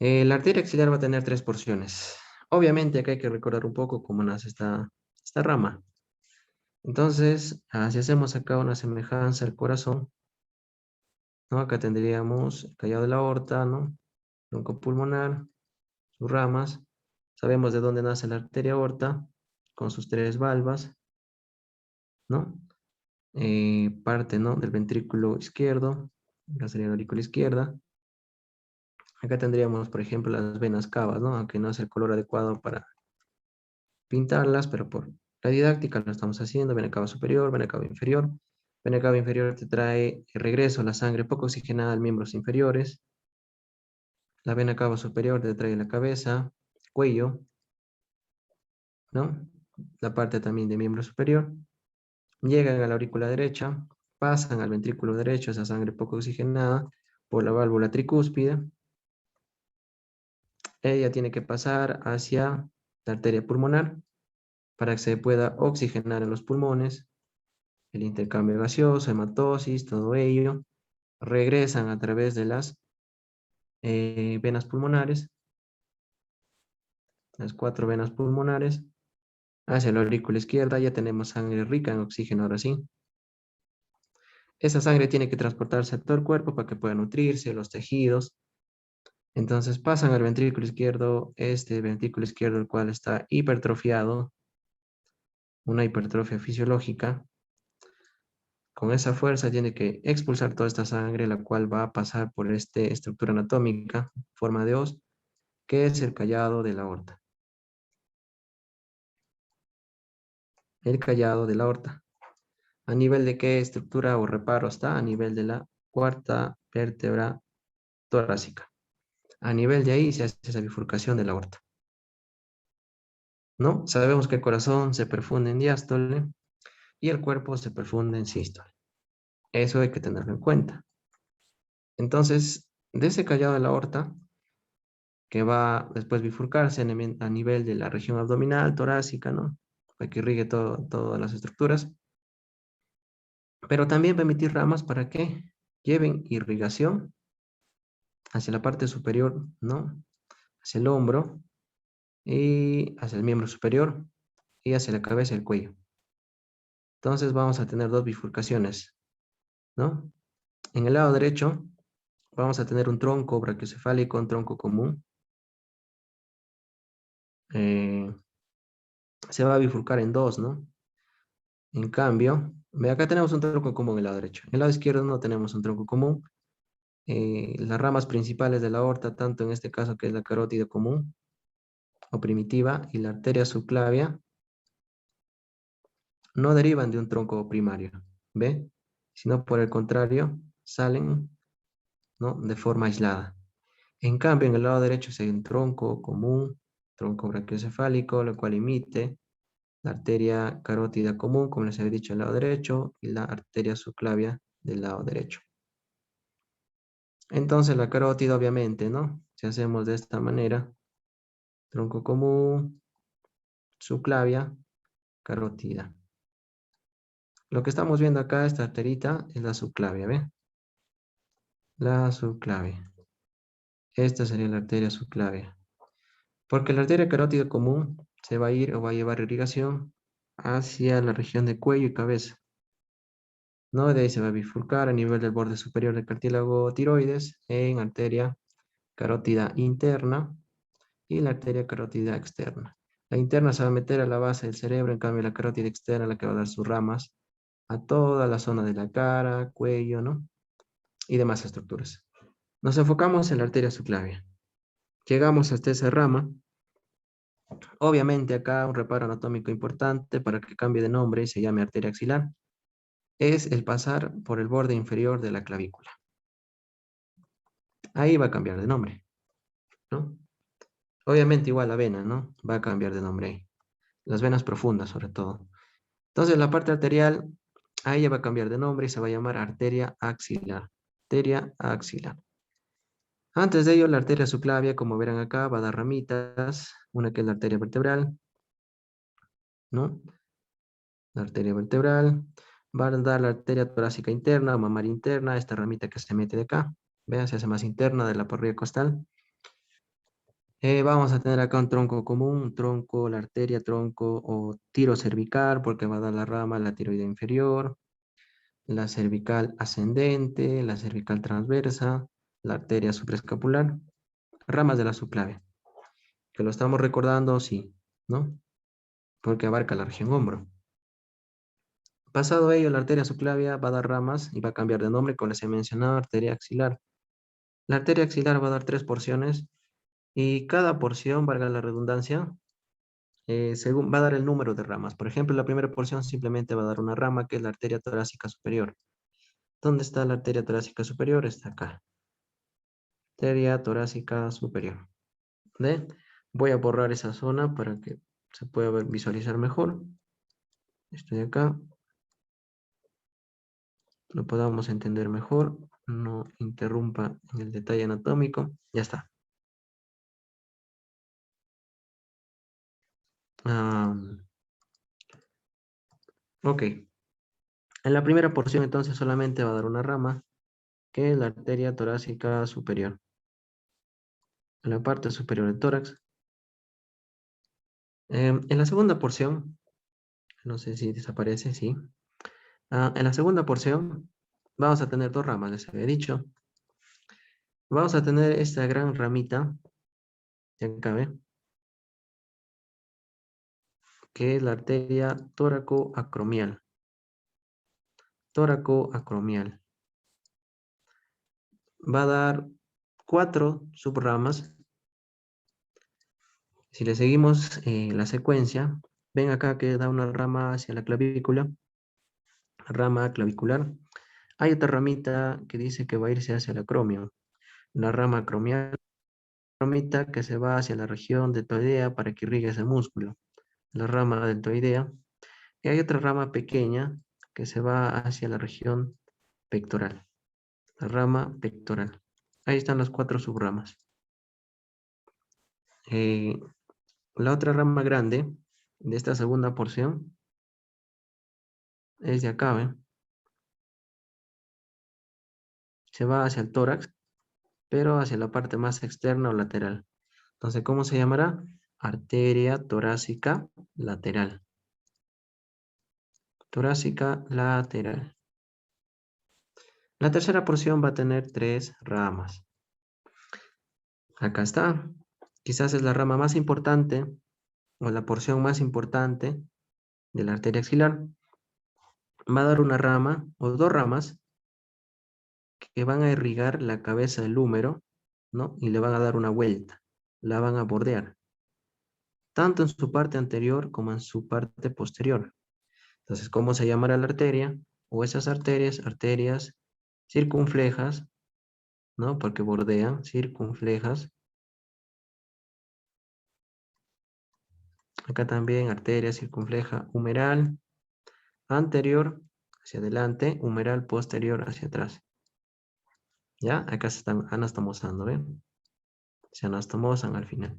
La arteria axilar va a tener tres porciones. Obviamente acá hay que recordar un poco cómo nace esta rama. Entonces, si hacemos acá una semejanza al corazón, ¿no?, acá tendríamos el callado de la aorta, ¿no?, tronco pulmonar, sus ramas. Sabemos de dónde nace la arteria aorta, con sus tres valvas, ¿no? Parte, ¿no?, del ventrículo izquierdo, acá sería la aurícula izquierda. Acá tendríamos, por ejemplo, las venas cavas, ¿no?, aunque no es el color adecuado para pintarlas, pero por la didáctica lo estamos haciendo. Vena cava superior, vena cava inferior. Vena cava inferior te trae el regreso a la sangre poco oxigenada a miembros inferiores. La vena cava superior te trae la cabeza, cuello, ¿no?, la parte también de miembro superior. Llegan a la aurícula derecha, pasan al ventrículo derecho, esa sangre poco oxigenada, por la válvula tricúspide. Ella tiene que pasar hacia la arteria pulmonar para que se pueda oxigenar en los pulmones, el intercambio gaseoso, hematosis, todo ello. Regresan a través de las venas pulmonares, las 4 venas pulmonares, hacia la aurícula izquierda. Ya tenemos sangre rica en oxígeno ahora sí. Esa sangre tiene que transportarse a todo el cuerpo para que pueda nutrirse, los tejidos. Entonces pasan al ventrículo izquierdo, este ventrículo izquierdo el cual está hipertrofiado, una hipertrofia fisiológica. Con esa fuerza tiene que expulsar toda esta sangre, la cual va a pasar por esta estructura anatómica, forma de hoz, que es el callado de la aorta. El callado de la aorta. ¿A nivel de qué estructura o reparo está? A nivel de la cuarta vértebra torácica. A nivel de ahí se hace esa bifurcación de la aorta, ¿no? Sabemos que el corazón se perfunde en diástole y el cuerpo se perfunde en sístole. Eso hay que tenerlo en cuenta. Entonces, de ese callado de la aorta, que va después bifurcarse a nivel de la región abdominal, torácica, ¿no?, para que irrigue todas las estructuras, pero también va a emitir ramas para que lleven irrigación hacia la parte superior, ¿no?, hacia el hombro y hacia el miembro superior y hacia la cabeza y el cuello. Entonces vamos a tener dos bifurcaciones, ¿no? En el lado derecho vamos a tener un tronco brachiocefálico, un tronco común. Se va a bifurcar en dos, ¿no? En cambio, ve acá tenemos un tronco común en el lado derecho. En el lado izquierdo no tenemos un tronco común. Las ramas principales de la aorta, tanto en este caso que es la carótida común o primitiva y la arteria subclavia, no derivan de un tronco primario, ¿ve? Sino por el contrario, salen, ¿no? De forma aislada. En cambio, en el lado derecho hay un tronco común, tronco brachiocefálico, lo cual imite la arteria carótida común, como les había dicho, del lado derecho, y la arteria subclavia del lado derecho. Entonces, la carótida, obviamente, ¿no? Si hacemos de esta manera, tronco común, subclavia, carótida. Lo que estamos viendo acá, esta arterita, es la subclavia, ¿ve? La subclavia. Esta sería la arteria subclavia. Porque la arteria carótida común se va a ir o va a llevar irrigación hacia la región de cuello y cabeza. ¿No? De ahí se va a bifurcar a nivel del borde superior del cartílago tiroides en arteria carótida interna y la arteria carótida externa. La interna se va a meter a la base del cerebro, en cambio la carótida externa es la que va a dar sus ramas a toda la zona de la cara, cuello, ¿no? Y demás estructuras. Nos enfocamos en la arteria subclavia. Llegamos hasta esa rama. Obviamente acá un reparo anatómico importante para que cambie de nombre y se llame arteria axilar es el pasar por el borde inferior de la clavícula. Ahí va a cambiar de nombre, ¿no? Obviamente igual la vena, ¿no? Va a cambiar de nombre ahí. Las venas profundas sobre todo. Entonces la parte arterial, ahí ya va a cambiar de nombre y se va a llamar arteria axilar. Arteria axilar. Antes de ello, la arteria subclavia, como verán acá, va a dar ramitas. Una que es la arteria vertebral, ¿no? La arteria vertebral. Va a dar la arteria torácica interna o mamaria interna, esta ramita que se mete de acá. Vean, se hace más interna de la parrilla costal. Vamos a tener acá un tronco común, un tronco, la arteria, tronco o tiro cervical, porque va a dar la rama, la tiroide inferior, la cervical ascendente, la cervical transversa, la arteria supraescapular, ramas de la subclavia, que lo estamos recordando, sí, ¿no? Porque abarca la región hombro. Pasado ello, la arteria subclavia va a dar ramas y va a cambiar de nombre, como les he mencionado, arteria axilar. La arteria axilar va a dar 3 porciones y cada porción, valga la redundancia, según va a dar el número de ramas. Por ejemplo, la primera porción simplemente va a dar una rama que es la arteria torácica superior. ¿Dónde está la arteria torácica superior? Está acá. Arteria torácica superior. ¿Ve? Voy a borrar esa zona para que se pueda visualizar mejor. Estoy acá. Lo podamos entender mejor. No interrumpa en el detalle anatómico. Ya está. Ok. En la primera porción entonces solamente va a dar una rama, que es la arteria torácica superior. En la parte superior del tórax. En la segunda porción, no sé si desaparece, sí. En la segunda porción vamos a tener dos ramas, les había dicho. Vamos a tener esta gran ramita, de acá, ¿ve? Que es la arteria tóraco-acromial. Tóraco-acromial. Va a dar 4 subramas. Si le seguimos la secuencia, ven acá que da una rama hacia la clavícula, rama clavicular. Hay otra ramita que dice que va a irse hacia el acromio. La rama acromial, ramita que se va hacia la región deltoidea para que irrigue ese músculo. La rama deltoidea. Y hay otra rama pequeña que se va hacia la región pectoral. La rama pectoral. Ahí están las 4 subramas. La otra rama grande de esta segunda porción es de acá, ¿ven? Se va hacia el tórax, pero hacia la parte más externa o lateral. Entonces, ¿cómo se llamará? Arteria torácica lateral. Torácica lateral. La tercera porción va a tener 3 ramas. Acá está. Quizás es la rama más importante o la porción más importante de la arteria axilar. Va a dar una rama o 2 ramas que van a irrigar la cabeza del húmero, ¿no? Y le van a dar una vuelta. La van a bordear, tanto en su parte anterior como en su parte posterior. Entonces, ¿cómo se llamará la arteria? O esas arterias, arterias circunflejas, ¿no? Porque bordean, circunflejas. Acá también arteria circunfleja humeral anterior hacia adelante, humeral posterior hacia atrás. ¿Ya? Acá se están anastomosando, ¿ven? Se anastomosan al final.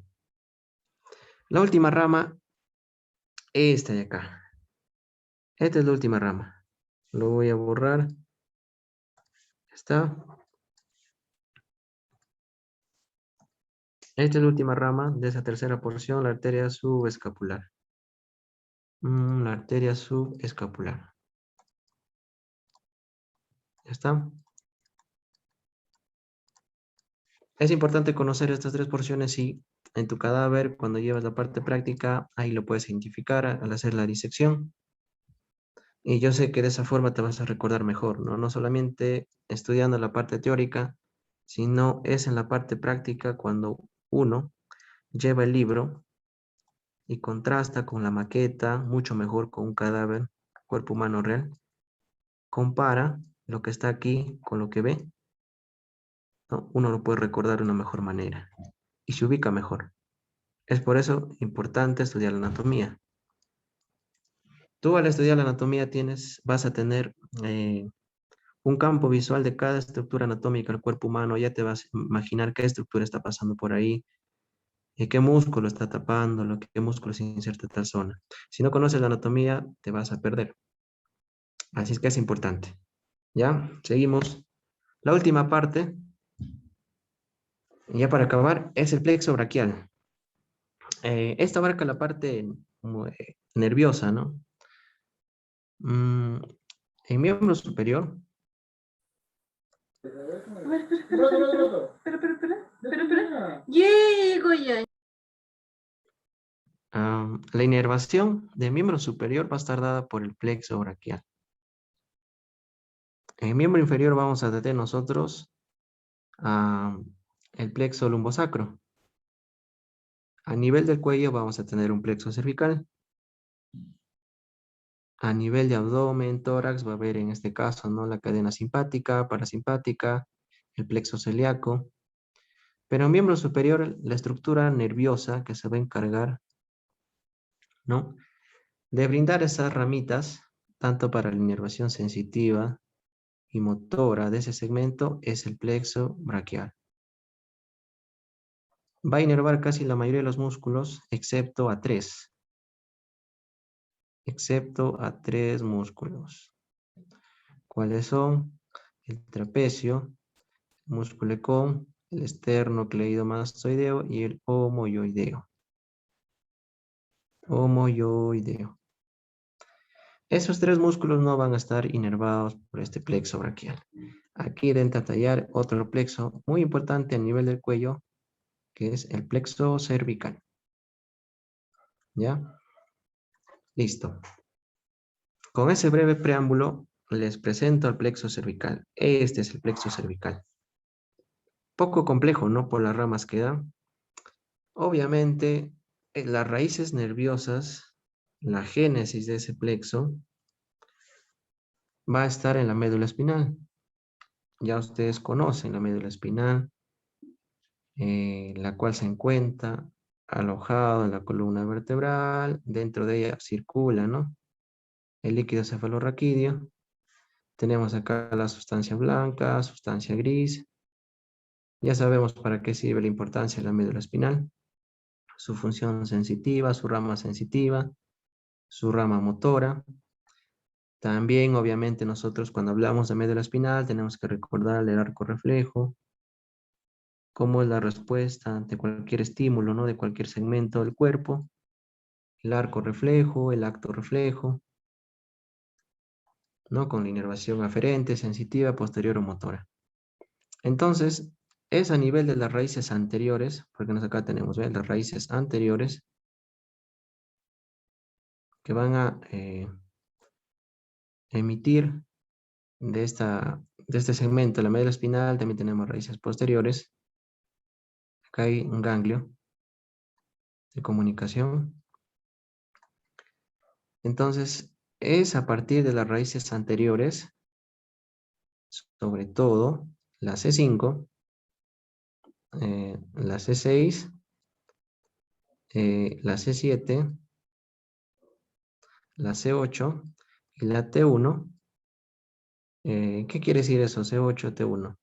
La última rama, esta de acá. Esta es la última rama. Lo voy a borrar. Está. Esta es la última rama de esa tercera porción, la arteria subescapular. La arteria subescapular. ¿Ya está? Es importante conocer estas 3 porciones y en tu cadáver, cuando llevas la parte práctica, ahí lo puedes identificar al hacer la disección. Y yo sé que de esa forma te vas a recordar mejor, ¿no? No solamente estudiando la parte teórica, sino es en la parte práctica cuando uno lleva el libro y contrasta con la maqueta, mucho mejor con un cadáver, cuerpo humano real, compara lo que está aquí con lo que ve, ¿no? Uno lo puede recordar de una mejor manera y se ubica mejor. Es por eso importante estudiar la anatomía. Tú al estudiar la anatomía vas a tener un campo visual de cada estructura anatómica del cuerpo humano, ya te vas a imaginar qué estructura está pasando por ahí, y qué músculo está tapando, qué músculo se inserta en tal zona. Si no conoces la anatomía, te vas a perder. Así es que es importante. ¿Ya? Seguimos. La última parte, ya para acabar, es el plexo braquial. Esta abarca la parte nerviosa, ¿no? En miembro superior. A ver, espera. Llego ya. La inervación del miembro superior va a estar dada por el plexo braquial. En el miembro inferior vamos a tener nosotros el plexo lumbosacro. A nivel del cuello vamos a tener un plexo cervical. A nivel de abdomen, tórax, va a haber en este caso, ¿no? La cadena simpática, parasimpática, el plexo celíaco. Pero en miembro superior, la estructura nerviosa que se va a encargar, ¿no? De brindar esas ramitas, tanto para la inervación sensitiva y motora de ese segmento, es el plexo braquial. Va a inervar casi la mayoría de los músculos, excepto a 3. Excepto a 3 músculos. ¿Cuáles son? El trapecio, músculo ecón, el esternocleidomastoideo y el homoyoideo. Homoyoideo. Esos 3 músculos no van a estar inervados por este plexo braquial. Aquí dentro tallar otro plexo muy importante a nivel del cuello, que es el plexo cervical. ¿Ya? Listo. Con ese breve preámbulo, les presento al plexo cervical. Este es el plexo cervical. Poco complejo, ¿no? Por las ramas que da. Obviamente, las raíces nerviosas, la génesis de ese plexo, va a estar en la médula espinal. Ya ustedes conocen la médula espinal, la cual se encuentra alojado en la columna vertebral. Dentro de ella circula, ¿no? El líquido cefalorraquídeo. Tenemos acá la sustancia blanca, sustancia gris. Ya sabemos para qué sirve la importancia de la médula espinal. Su función sensitiva, su rama sensitiva, su rama motora. También, obviamente, nosotros cuando hablamos de médula espinal tenemos que recordar el arco reflejo, cómo es la respuesta ante cualquier estímulo, ¿no? De cualquier segmento del cuerpo. El arco reflejo, el acto reflejo. ¿no? Con la inervación aferente, sensitiva, posterior o motora. Entonces, es a nivel de las raíces anteriores, porque acá tenemos, ¿ven? Las raíces anteriores que van a emitir de este segmento, la médula espinal, también tenemos raíces posteriores. Acá hay un ganglio de comunicación. Entonces, es a partir de las raíces anteriores, sobre todo la C5, la C6, la C7, la C8 y la T1. ¿Qué quiere decir eso? C8, T1.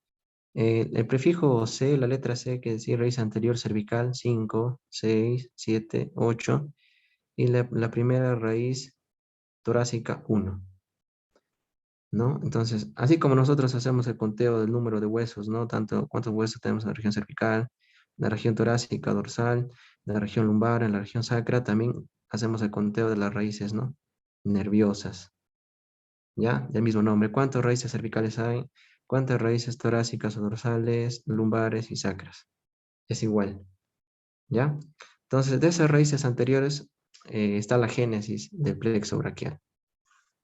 El prefijo C, la letra C, que decir raíz anterior cervical, 5, 6, 7, 8. Y la primera raíz torácica, 1. ¿No? Entonces, así como nosotros hacemos el conteo del número de huesos, ¿no? Tanto cuántos huesos tenemos en la región cervical, en la región torácica, dorsal, en la región lumbar, en la región sacra, también hacemos el conteo de las raíces, ¿no? Nerviosas. ¿Ya? Del mismo nombre. ¿Cuántas raíces cervicales hay? ¿Cuántas raíces torácicas o dorsales, lumbares y sacras? Es igual. ¿Ya? Entonces, de esas raíces anteriores está la génesis del plexo braquial.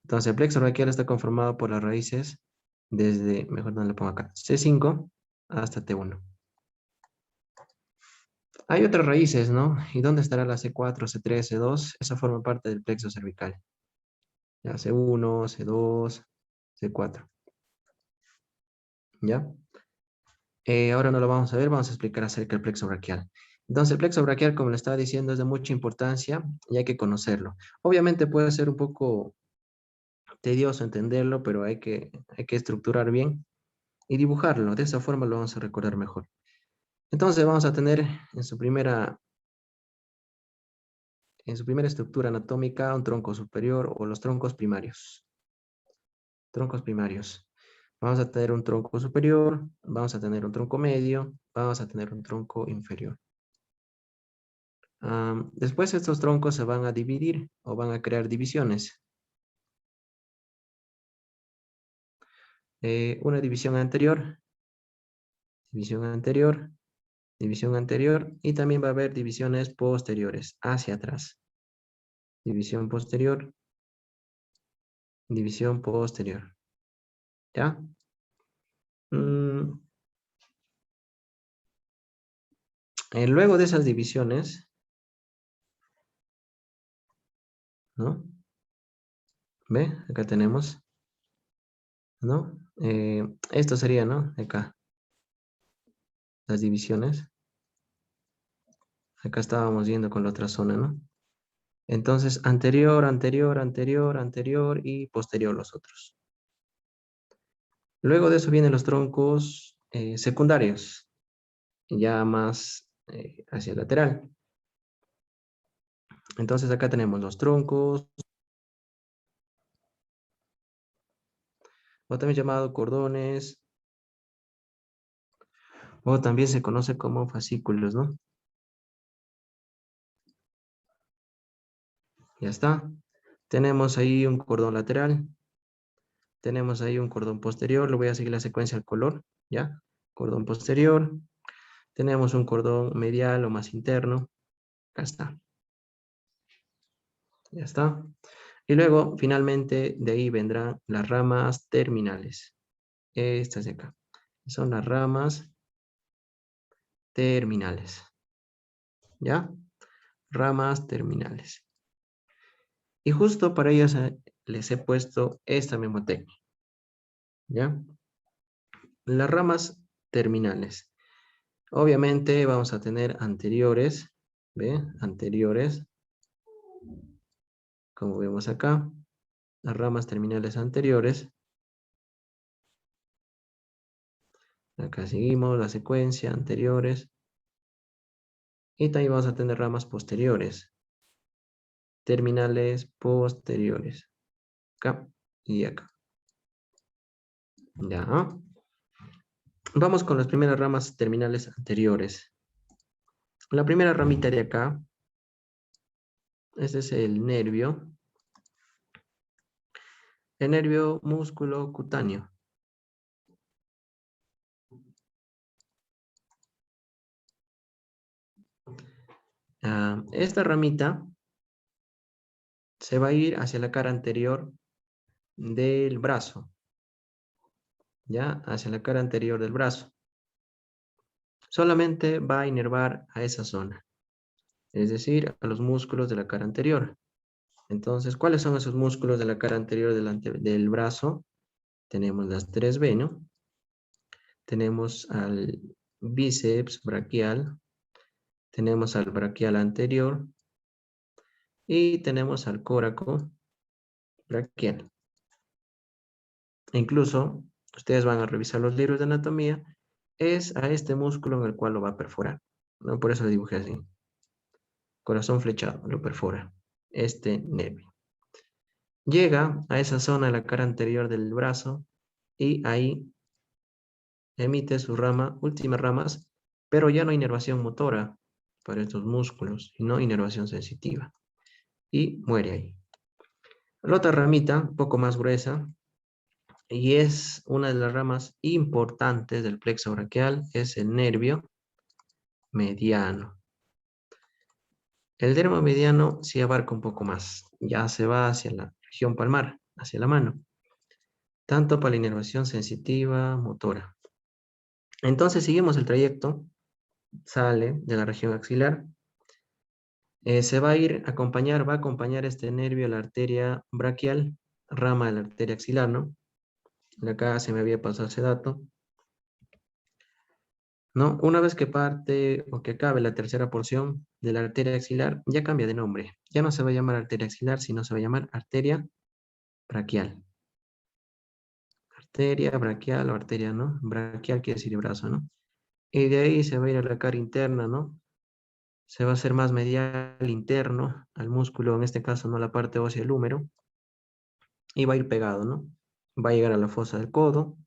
Entonces, el plexo braquial está conformado por las raíces desde, mejor no le pongo acá, C5 hasta T1. Hay otras raíces, ¿no? ¿Y dónde estará la C4, C3, C2? Esa forma parte del plexo cervical. Ya, C1, C2, C4. ¿Ya? Ahora no lo vamos a ver, vamos a explicar acerca del plexo braquial. Entonces, el plexo braquial, como le estaba diciendo, es de mucha importancia y hay que conocerlo. Obviamente puede ser un poco tedioso entenderlo, pero hay que estructurar bien y dibujarlo. De esa forma lo vamos a recordar mejor. Entonces vamos a tener en su primera estructura anatómica un tronco superior o los troncos primarios. Troncos primarios. Vamos a tener un tronco superior, vamos a tener un tronco medio, vamos a tener un tronco inferior. Después estos troncos se van a dividir o van a crear divisiones. Una división anterior, división anterior, división anterior y también va a haber divisiones posteriores hacia atrás. División posterior, división posterior. ¿Ya? Luego de esas divisiones, ¿no? ¿Ve? Acá tenemos, ¿no? Esto sería, ¿no? Acá, las divisiones. Acá estábamos viendo con la otra zona, ¿no? Entonces, anterior, anterior, anterior, anterior y posterior los otros. Luego de eso vienen los troncos secundarios, ya más hacia el lateral. Entonces acá tenemos los troncos, o también llamado cordones, o también se conoce como fascículos, ¿no? Ya está. Tenemos ahí un cordón lateral, tenemos ahí un cordón posterior, le voy a seguir la secuencia al color, ¿ya? Cordón posterior, tenemos un cordón medial o más interno, acá está. Ya está. Y luego, finalmente, de ahí vendrán las ramas terminales. Estas de acá. Son las ramas terminales. ¿Ya? Ramas terminales. Y justo para ellas les he puesto esta misma técnica. ¿Ya? Las ramas terminales. Obviamente vamos a tener anteriores. ¿Ve? Anteriores. Como vemos acá. Las ramas terminales anteriores. Acá seguimos la secuencia, anteriores. Y también vamos a tener ramas posteriores. Terminales posteriores. Acá y acá. Ya. Vamos con las primeras ramas terminales anteriores. La primera ramita de acá. Este es el nervio. El nervio músculo cutáneo. Esta ramita se va a ir hacia la cara anterior del brazo. ¿Ya? Hacia la cara anterior del brazo. Solamente va a inervar a esa zona. Es decir, a los músculos de la cara anterior. Entonces, ¿cuáles son esos músculos de la cara anterior del brazo? Tenemos las 3B, ¿no? Tenemos al bíceps braquial, tenemos al braquial anterior y tenemos al córaco braquial. Incluso, ustedes van a revisar los libros de anatomía, es a este músculo en el cual lo va a perforar, ¿no? Por eso lo dibujé así. Corazón flechado, lo perfora. Este nervio. Llega a esa zona de la cara anterior del brazo y ahí emite su rama, últimas ramas, pero ya no hay inervación motora para estos músculos, sino inervación sensitiva. Y muere ahí. La otra ramita, un poco más gruesa, y es una de las ramas importantes del plexo braquial, es el nervio mediano. El nervio mediano sí abarca un poco más, ya se va hacia la región palmar, hacia la mano, tanto para la inervación sensitiva, motora. Entonces seguimos el trayecto, sale de la región axilar, se va a ir a acompañar, va a acompañar este nervio a la arteria braquial, rama de la arteria axilar, ¿no? Acá se me había pasado ese dato. ¿No? Una vez que parte o que acabe la tercera porción de la arteria axilar, ya cambia de nombre. Ya no se va a llamar arteria axilar, sino se va a llamar arteria braquial. Arteria braquial o arteria, ¿no? Braquial quiere decir brazo, ¿no? Y de ahí se va a ir a la cara interna, ¿no? Se va a hacer más medial interno al músculo, en este caso, ¿no? La parte ósea del húmero. Y va a ir pegado, ¿no? Va a llegar a la fosa del codo.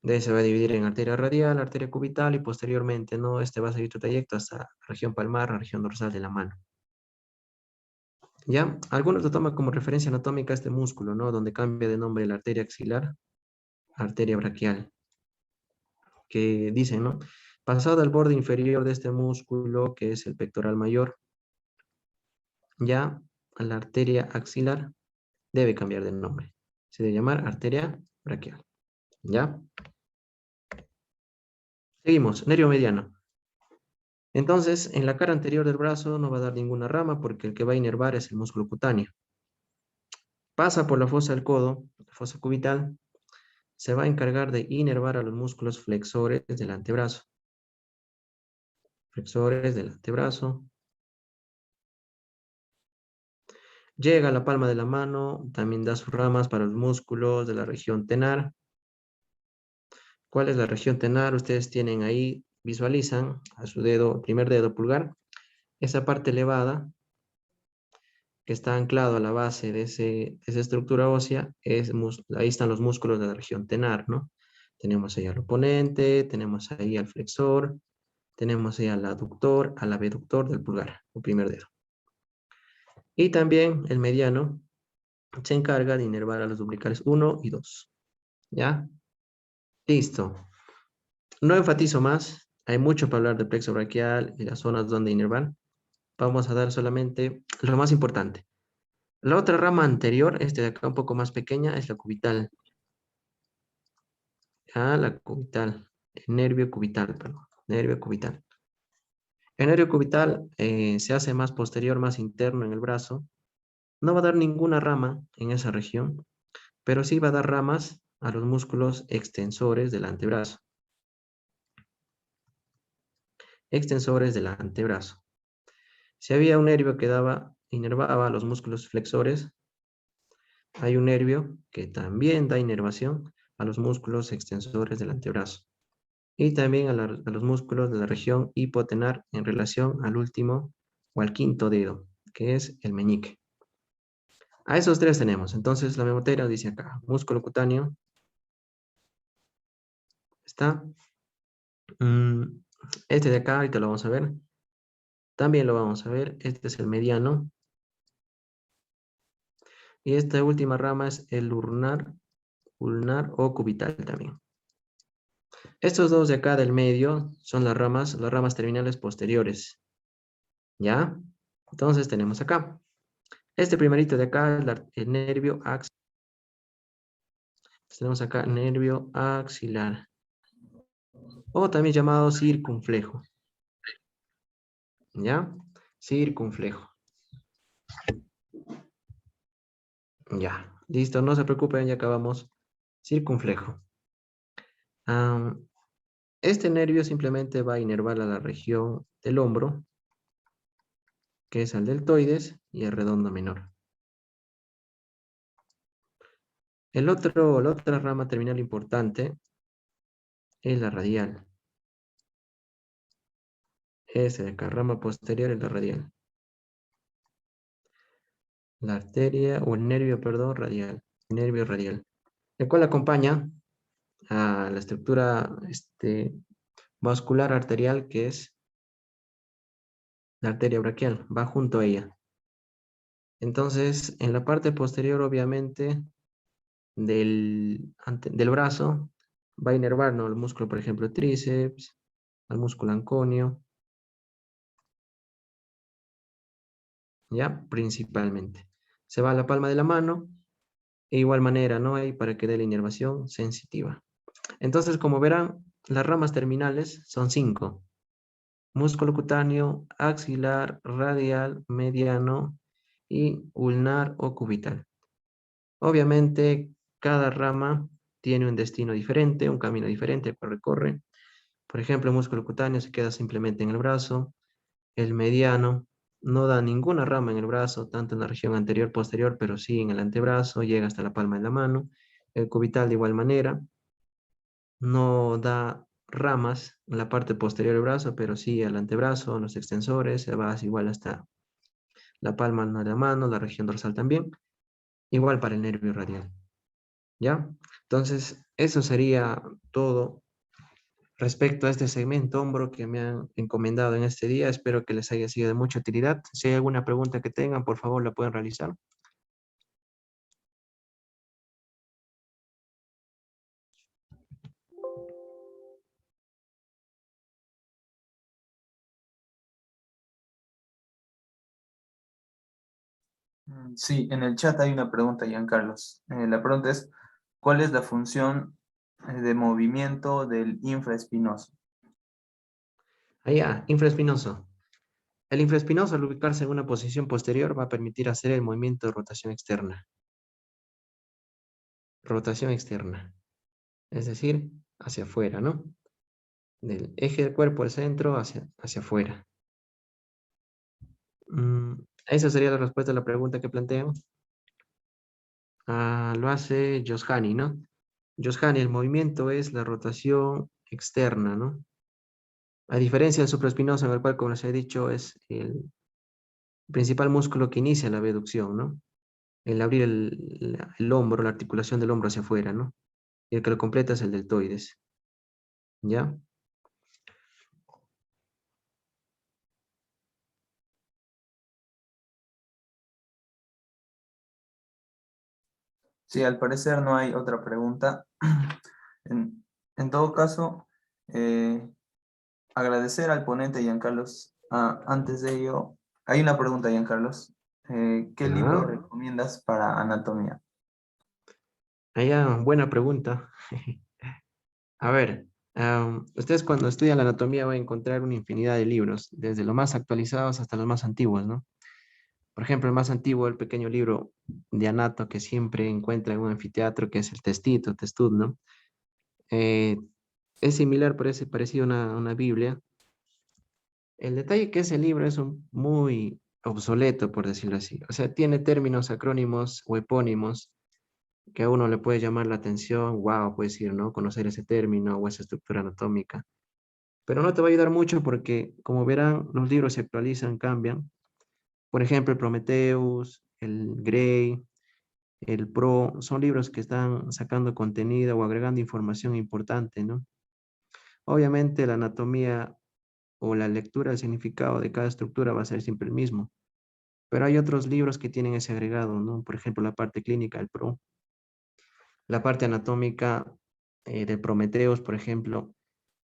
De ahí se va a dividir en arteria radial, arteria cubital y posteriormente, ¿no? Este va a seguir su trayecto hasta la región palmar, la región dorsal de la mano. ¿Ya? Algunos lo toman como referencia anatómica este músculo, ¿no? Donde cambia de nombre la arteria axilar, arteria braquial. Que dicen, ¿no? Pasado al borde inferior de este músculo, que es el pectoral mayor, ya la arteria axilar debe cambiar de nombre. Se debe llamar arteria braquial. ¿Ya? Seguimos, nervio mediano. Entonces, en la cara anterior del brazo no va a dar ninguna rama porque el que va a inervar es el músculo cutáneo. Pasa por la fosa del codo, la fosa cubital, se va a encargar de inervar a los músculos flexores del antebrazo. Flexores del antebrazo. Llega a la palma de la mano, también da sus ramas para los músculos de la región tenar. ¿Cuál es la región tenar? Ustedes tienen ahí, visualizan a su dedo, primer dedo pulgar, esa parte elevada que está anclado a la base de esa estructura ósea, ahí están los músculos de la región tenar, ¿no? Tenemos ahí al oponente, tenemos ahí al flexor, tenemos ahí al aductor, al abductor del pulgar, o primer dedo. Y también el mediano se encarga de inervar a los umbilicales 1 y 2. ¿Ya? Listo. No enfatizo más. Hay mucho para hablar del plexo braquial y las zonas donde inervar. Vamos a dar solamente lo más importante. La otra rama anterior, de acá un poco más pequeña, es la cubital. ¿Ya? La cubital. El nervio cubital, perdón. Nervio cubital. El nervio cubital se hace más posterior, más interno en el brazo. No va a dar ninguna rama en esa región, pero sí va a dar ramas a los músculos extensores del antebrazo. Extensores del antebrazo. Si había un nervio que inervaba los músculos flexores, hay un nervio que también da inervación a los músculos extensores del antebrazo. Y también a los músculos de la región hipotenar en relación al último o al quinto dedo, que es el meñique. A esos tres tenemos. Entonces la memotera dice acá, músculo cutáneo. Está. Este de acá, ahorita lo vamos a ver. También lo vamos a ver. Este es el mediano. Y esta última rama es el ulnar o cubital también. Estos dos de acá del medio son las ramas terminales posteriores. ¿Ya? Entonces tenemos acá. Este primerito de acá es el nervio axilar. Tenemos acá nervio axilar. O también llamado circunflejo. ¿Ya? Circunflejo. Ya. Listo, no se preocupen, ya acabamos. Circunflejo. Este nervio simplemente va a inervar a la región del hombro, que es el deltoides y el redondo menor. La otra rama terminal importante es la radial. Esa de acá, rama posterior es la radial. La arteria o el nervio, perdón, radial. Nervio radial. El cual acompaña a la estructura vascular arterial, que es la arteria braquial. Va junto a ella. Entonces, en la parte posterior, obviamente, del brazo, va a inervar, ¿no?, el músculo, por ejemplo, tríceps, al músculo anconio, ¿ya? Principalmente. Se va a la palma de la mano, de igual manera, ¿no? Ahí para que dé la inervación sensitiva. Entonces, como verán, las ramas terminales son 5. Músculo cutáneo, axilar, radial, mediano y ulnar o cubital. Obviamente, cada rama tiene un destino diferente, un camino diferente que recorre. Por ejemplo, el músculo cutáneo se queda simplemente en el brazo. El mediano no da ninguna rama en el brazo, tanto en la región anterior, posterior, pero sí en el antebrazo, llega hasta la palma de la mano. El cubital de igual manera, no da ramas en la parte posterior del brazo, pero sí al antebrazo, en los extensores, se va igual hasta la palma de la mano, la región dorsal también. Igual para el nervio radial, ¿ya? Entonces, eso sería todo respecto a este segmento hombro que me han encomendado en este día. Espero que les haya sido de mucha utilidad. Si hay alguna pregunta que tengan, por favor, la pueden realizar. Sí, en el chat hay una pregunta, Giancarlos. La pregunta es, ¿cuál es la función de movimiento del infraespinoso? Allá, infraespinoso. El infraespinoso, al ubicarse en una posición posterior, va a permitir hacer el movimiento de rotación externa. Rotación externa. Es decir, hacia afuera, ¿no? Del eje del cuerpo al centro hacia afuera. Esa sería la respuesta a la pregunta que plantean. Lo hace Joshani, ¿no? Joshani, el movimiento es la rotación externa, ¿no? A diferencia del supraespinoso, en el cual, como les he dicho, es el principal músculo que inicia la abducción, ¿no? El abrir el hombro, la articulación del hombro hacia afuera, ¿no? Y el que lo completa es el deltoides, ¿ya? Sí, al parecer no hay otra pregunta. En todo caso, agradecer al ponente Giancarlos. Antes de ello, hay una pregunta, Giancarlos. ¿Qué libro ¿Ya? recomiendas para anatomía? Allá, buena pregunta. A ver, ustedes cuando estudian la anatomía van a encontrar una infinidad de libros, desde los más actualizados hasta los más antiguos, ¿no? Por ejemplo, el más antiguo, el pequeño libro de anato que siempre encuentra en un anfiteatro, que es el Testud, ¿no? Eh, es similar, parece parecido a una Biblia. El detalle que ese libro es muy obsoleto, por decirlo así. O sea, tiene términos, acrónimos o epónimos que a uno le puede llamar la atención. Wow, puede decir, ¿no? Conocer ese término o esa estructura anatómica. Pero no te va a ayudar mucho porque, como verán, los libros se actualizan, cambian. Por ejemplo, el Prometheus, el Gray, el Pro, son libros que están sacando contenido o agregando información importante, ¿no? Obviamente la anatomía o la lectura del significado de cada estructura va a ser siempre el mismo, pero hay otros libros que tienen ese agregado, ¿no? Por ejemplo, la parte clínica, el PRO, la parte anatómica de Prometheus, por ejemplo,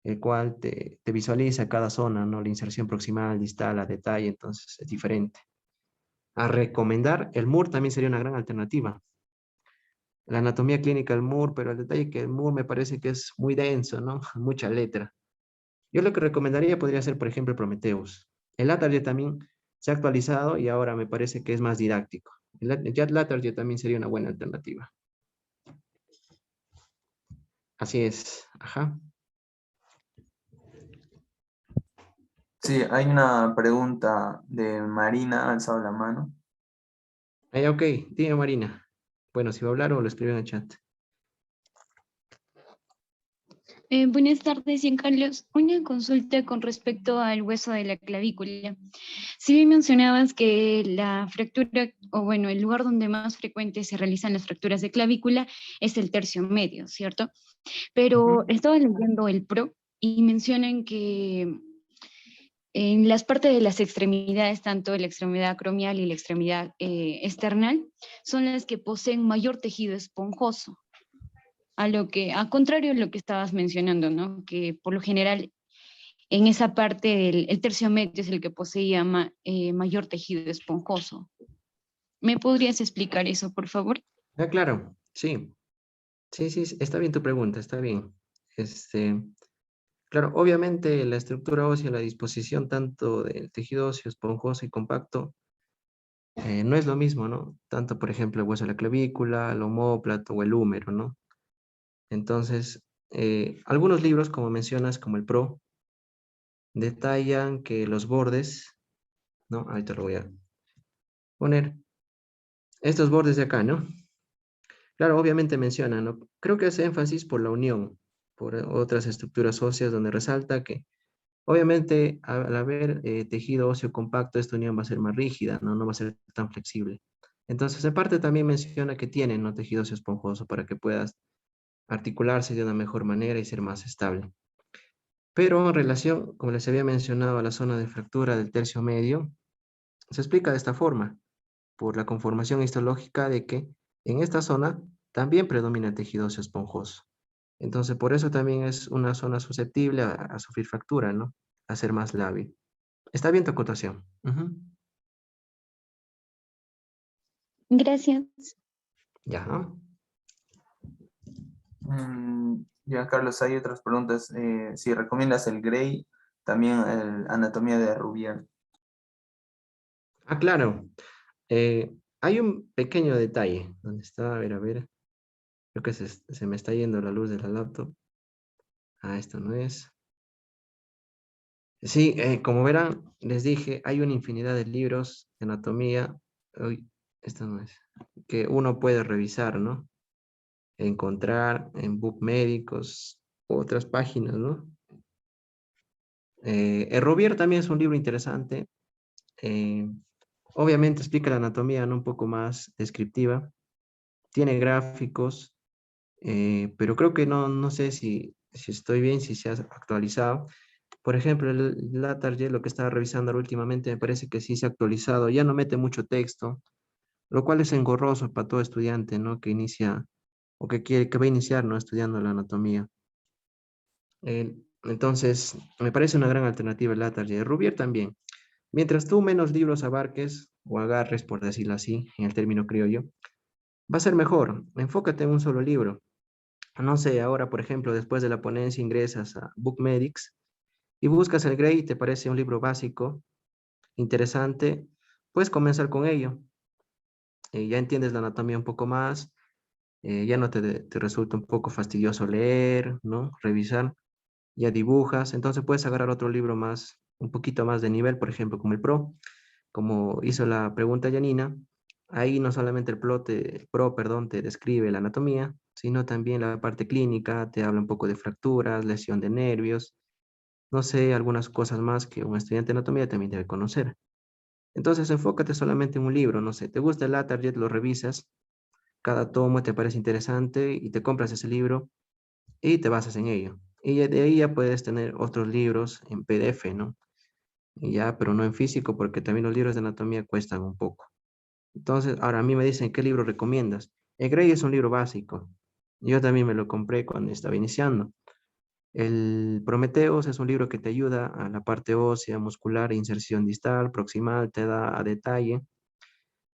el cual te visualiza cada zona, ¿no? La inserción proximal, distal, a detalle, entonces es diferente. A recomendar, el MUR también sería una gran alternativa. La anatomía clínica del MUR, pero el detalle que el MUR me parece que es muy denso, ¿no? Mucha letra. Yo lo que recomendaría podría ser, por ejemplo, Prometheus. El Latarjet también se ha actualizado y ahora me parece que es más didáctico. El Jet Latarjet también sería una buena alternativa. Así es, ajá. Sí, hay una pregunta de Marina, ha alzado la mano. Ok, dime Marina. Bueno, si va a hablar o lo escribe en el chat. Buenas tardes, Carlos. Una consulta con respecto al hueso de la clavícula. Si bien mencionabas que la fractura, o bueno, el lugar donde más frecuente se realizan las fracturas de clavícula es el tercio medio, ¿cierto? Pero estaba leyendo el PRO y mencionan que en las partes de las extremidades, tanto la extremidad acromial y la extremidad esternal, son las que poseen mayor tejido esponjoso. A contrario de lo que estabas mencionando, ¿no? Que por lo general en esa parte el tercio medio es el que poseía mayor tejido esponjoso. ¿Me podrías explicar eso, por favor? Ah, claro, sí. Sí, sí, está bien tu pregunta, está bien. Este, claro, obviamente la estructura ósea, la disposición tanto del tejido óseo esponjoso y compacto, no es lo mismo, ¿no? Tanto, por ejemplo, el hueso de la clavícula, el omóplato o el húmero, ¿no? Entonces, algunos libros, como mencionas, como el PRO, detallan que los bordes, ¿no? Ahorita lo voy a poner. Estos bordes de acá, ¿no? Claro, obviamente mencionan, ¿no? Creo que hace énfasis por la unión, por otras estructuras óseas donde resalta que obviamente al haber tejido óseo compacto, esta unión va a ser más rígida, ¿no? No va a ser tan flexible. Entonces, en parte también menciona que tienen, ¿no? Tejido óseo esponjoso para que puedas articularse de una mejor manera y ser más estable. Pero en relación, como les había mencionado, a la zona de fractura del tercio medio, se explica de esta forma, por la conformación histológica de que en esta zona también predomina el tejido óseo esponjoso. Entonces, por eso también es una zona susceptible a sufrir fractura, ¿no? A ser más lábil. Está bien tu acotación. Ujú. Gracias. Ya. Ya, Carlos, hay otras preguntas. Si recomiendas el Gray, también el Anatomía de Rubier. Ah, claro. Hay un pequeño detalle. ¿Dónde está? A ver. Creo que se me está yendo la luz de la laptop. Ah, esto no es. Sí, como verán, les dije, hay una infinidad de libros de anatomía. Uy, esto no es. Que uno puede revisar, ¿no? Encontrar en book médicos, otras páginas, ¿no? El Rovier también es un libro interesante. eh, Obviamente explica la anatomía, ¿no? Un poco más descriptiva. Tiene gráficos, pero creo que no sé si estoy bien, si se ha actualizado. Por ejemplo, el Latarjet, lo que estaba revisando ahora últimamente, me parece que sí se ha actualizado. Ya no mete mucho texto, lo cual es engorroso para todo estudiante, ¿no? Que inicia o que va a iniciar, ¿no? Estudiando la anatomía. Entonces, me parece una gran alternativa el Latarjet. Rubier también. Mientras tú menos libros abarques o agarres, por decirlo así, en el término criollo, va a ser mejor. Enfócate en un solo libro. No sé, ahora, por ejemplo, después de la ponencia ingresas a BookMedics y buscas el Gray y te parece un libro básico, interesante, puedes comenzar con ello. Ya entiendes la anatomía un poco más, ya no te resulta un poco fastidioso leer, ¿no? Revisar, ya dibujas, entonces puedes agarrar otro libro más, un poquito más de nivel, por ejemplo, como el PRO, como hizo la pregunta Janina. Ahí no solamente el PRO, perdón, te describe la anatomía, sino también la parte clínica, te habla un poco de fracturas, lesión de nervios, no sé, algunas cosas más que un estudiante de anatomía también debe conocer. Entonces, enfócate solamente en un libro, no sé, te gusta el Latarjet, lo revisas, cada tomo te parece interesante y te compras ese libro y te basas en ello. Y de ahí ya puedes tener otros libros en PDF, ¿no? Ya, pero no en físico, porque también los libros de anatomía cuestan un poco. Entonces, ahora a mí me dicen, ¿qué libro recomiendas? El Grey es un libro básico. Yo también me lo compré cuando estaba iniciando. El Prometheus es un libro que te ayuda a la parte ósea, muscular, inserción distal, proximal, te da a detalle,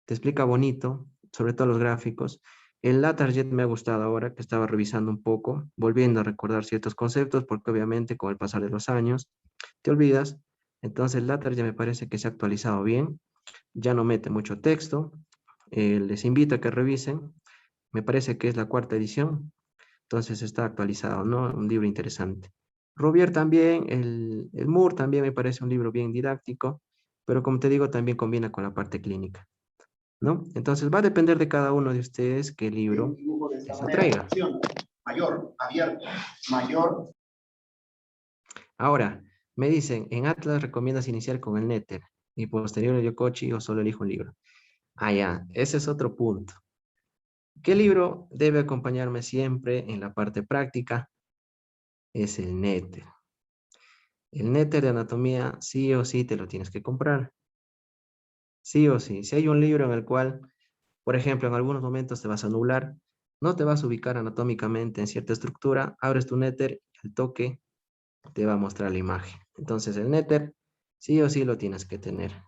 te explica bonito, sobre todo los gráficos. El Latarjet me ha gustado ahora que estaba revisando un poco, volviendo a recordar ciertos conceptos, porque obviamente con el pasar de los años te olvidas. Entonces el Latarjet me parece que se ha actualizado bien, ya no mete mucho texto. Les invito a que revisen. Me parece que es la cuarta edición, entonces está actualizado, ¿no? Un libro interesante. Rouvier también, el Moore también me parece un libro bien didáctico, pero como te digo, también combina con la parte clínica, ¿no? Entonces va a depender de cada uno de ustedes qué libro se traiga. Mayor, abierto, mayor. Ahora, me dicen, en Atlas recomiendas iniciar con el Néter y posterior el Yokochi o solo elijo un libro. Ah, ya, ese es otro punto. ¿Qué libro debe acompañarme siempre en la parte práctica? Es el Néter. El Néter de anatomía sí o sí te lo tienes que comprar. Sí o sí. Si hay un libro en el cual, por ejemplo, en algunos momentos te vas a nublar, no te vas a ubicar anatómicamente en cierta estructura, abres tu Néter, el toque te va a mostrar la imagen. Entonces el Néter sí o sí lo tienes que tener.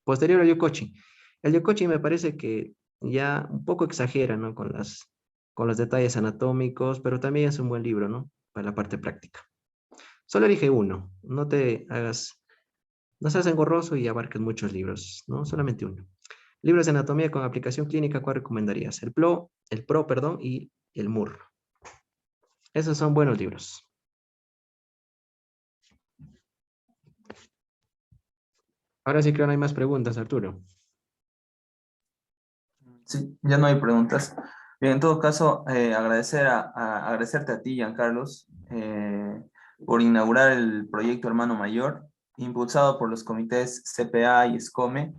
Posterior al Yokochi. El Yokochi me parece que ya un poco exagera, ¿no? Con los detalles anatómicos, pero también es un buen libro, ¿no? Para la parte práctica. Solo elige uno, no seas engorroso y abarques muchos libros, ¿no? Solamente uno. Libros de anatomía con aplicación clínica, ¿cuál recomendarías? El Pro, perdón, y el MUR. Esos son buenos libros. Ahora sí creo que no hay más preguntas, Arturo. Sí, ya no hay preguntas. Bien, en todo caso, agradecerte a ti, Giancarlos, por inaugurar el proyecto Hermano Mayor, impulsado por los comités CPA y SCOME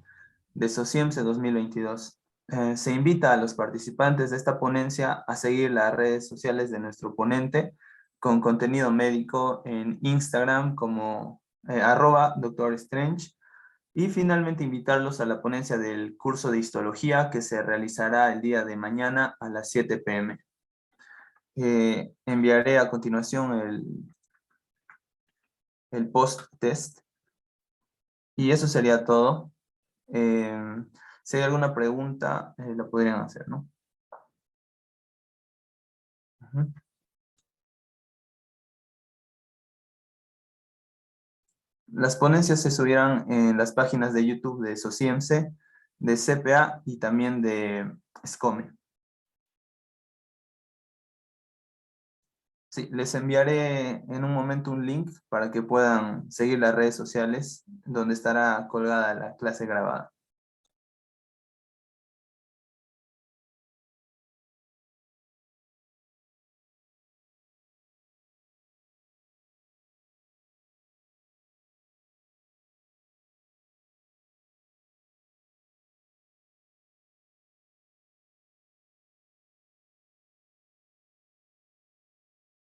de SOCIEMSE 2022. Se invita a los participantes de esta ponencia a seguir las redes sociales de nuestro ponente con contenido médico en Instagram como @Dr. Strange, y finalmente invitarlos a la ponencia del curso de histología que se realizará el día de mañana a las 7 p.m. Enviaré a continuación el post-test y eso sería todo. Si hay alguna pregunta, la podrían hacer, ¿no? Ujú. Las ponencias se subirán en las páginas de YouTube de SOCIEMSE, de CPA y también de SCOME. Sí, les enviaré en un momento un link para que puedan seguir las redes sociales donde estará colgada la clase grabada.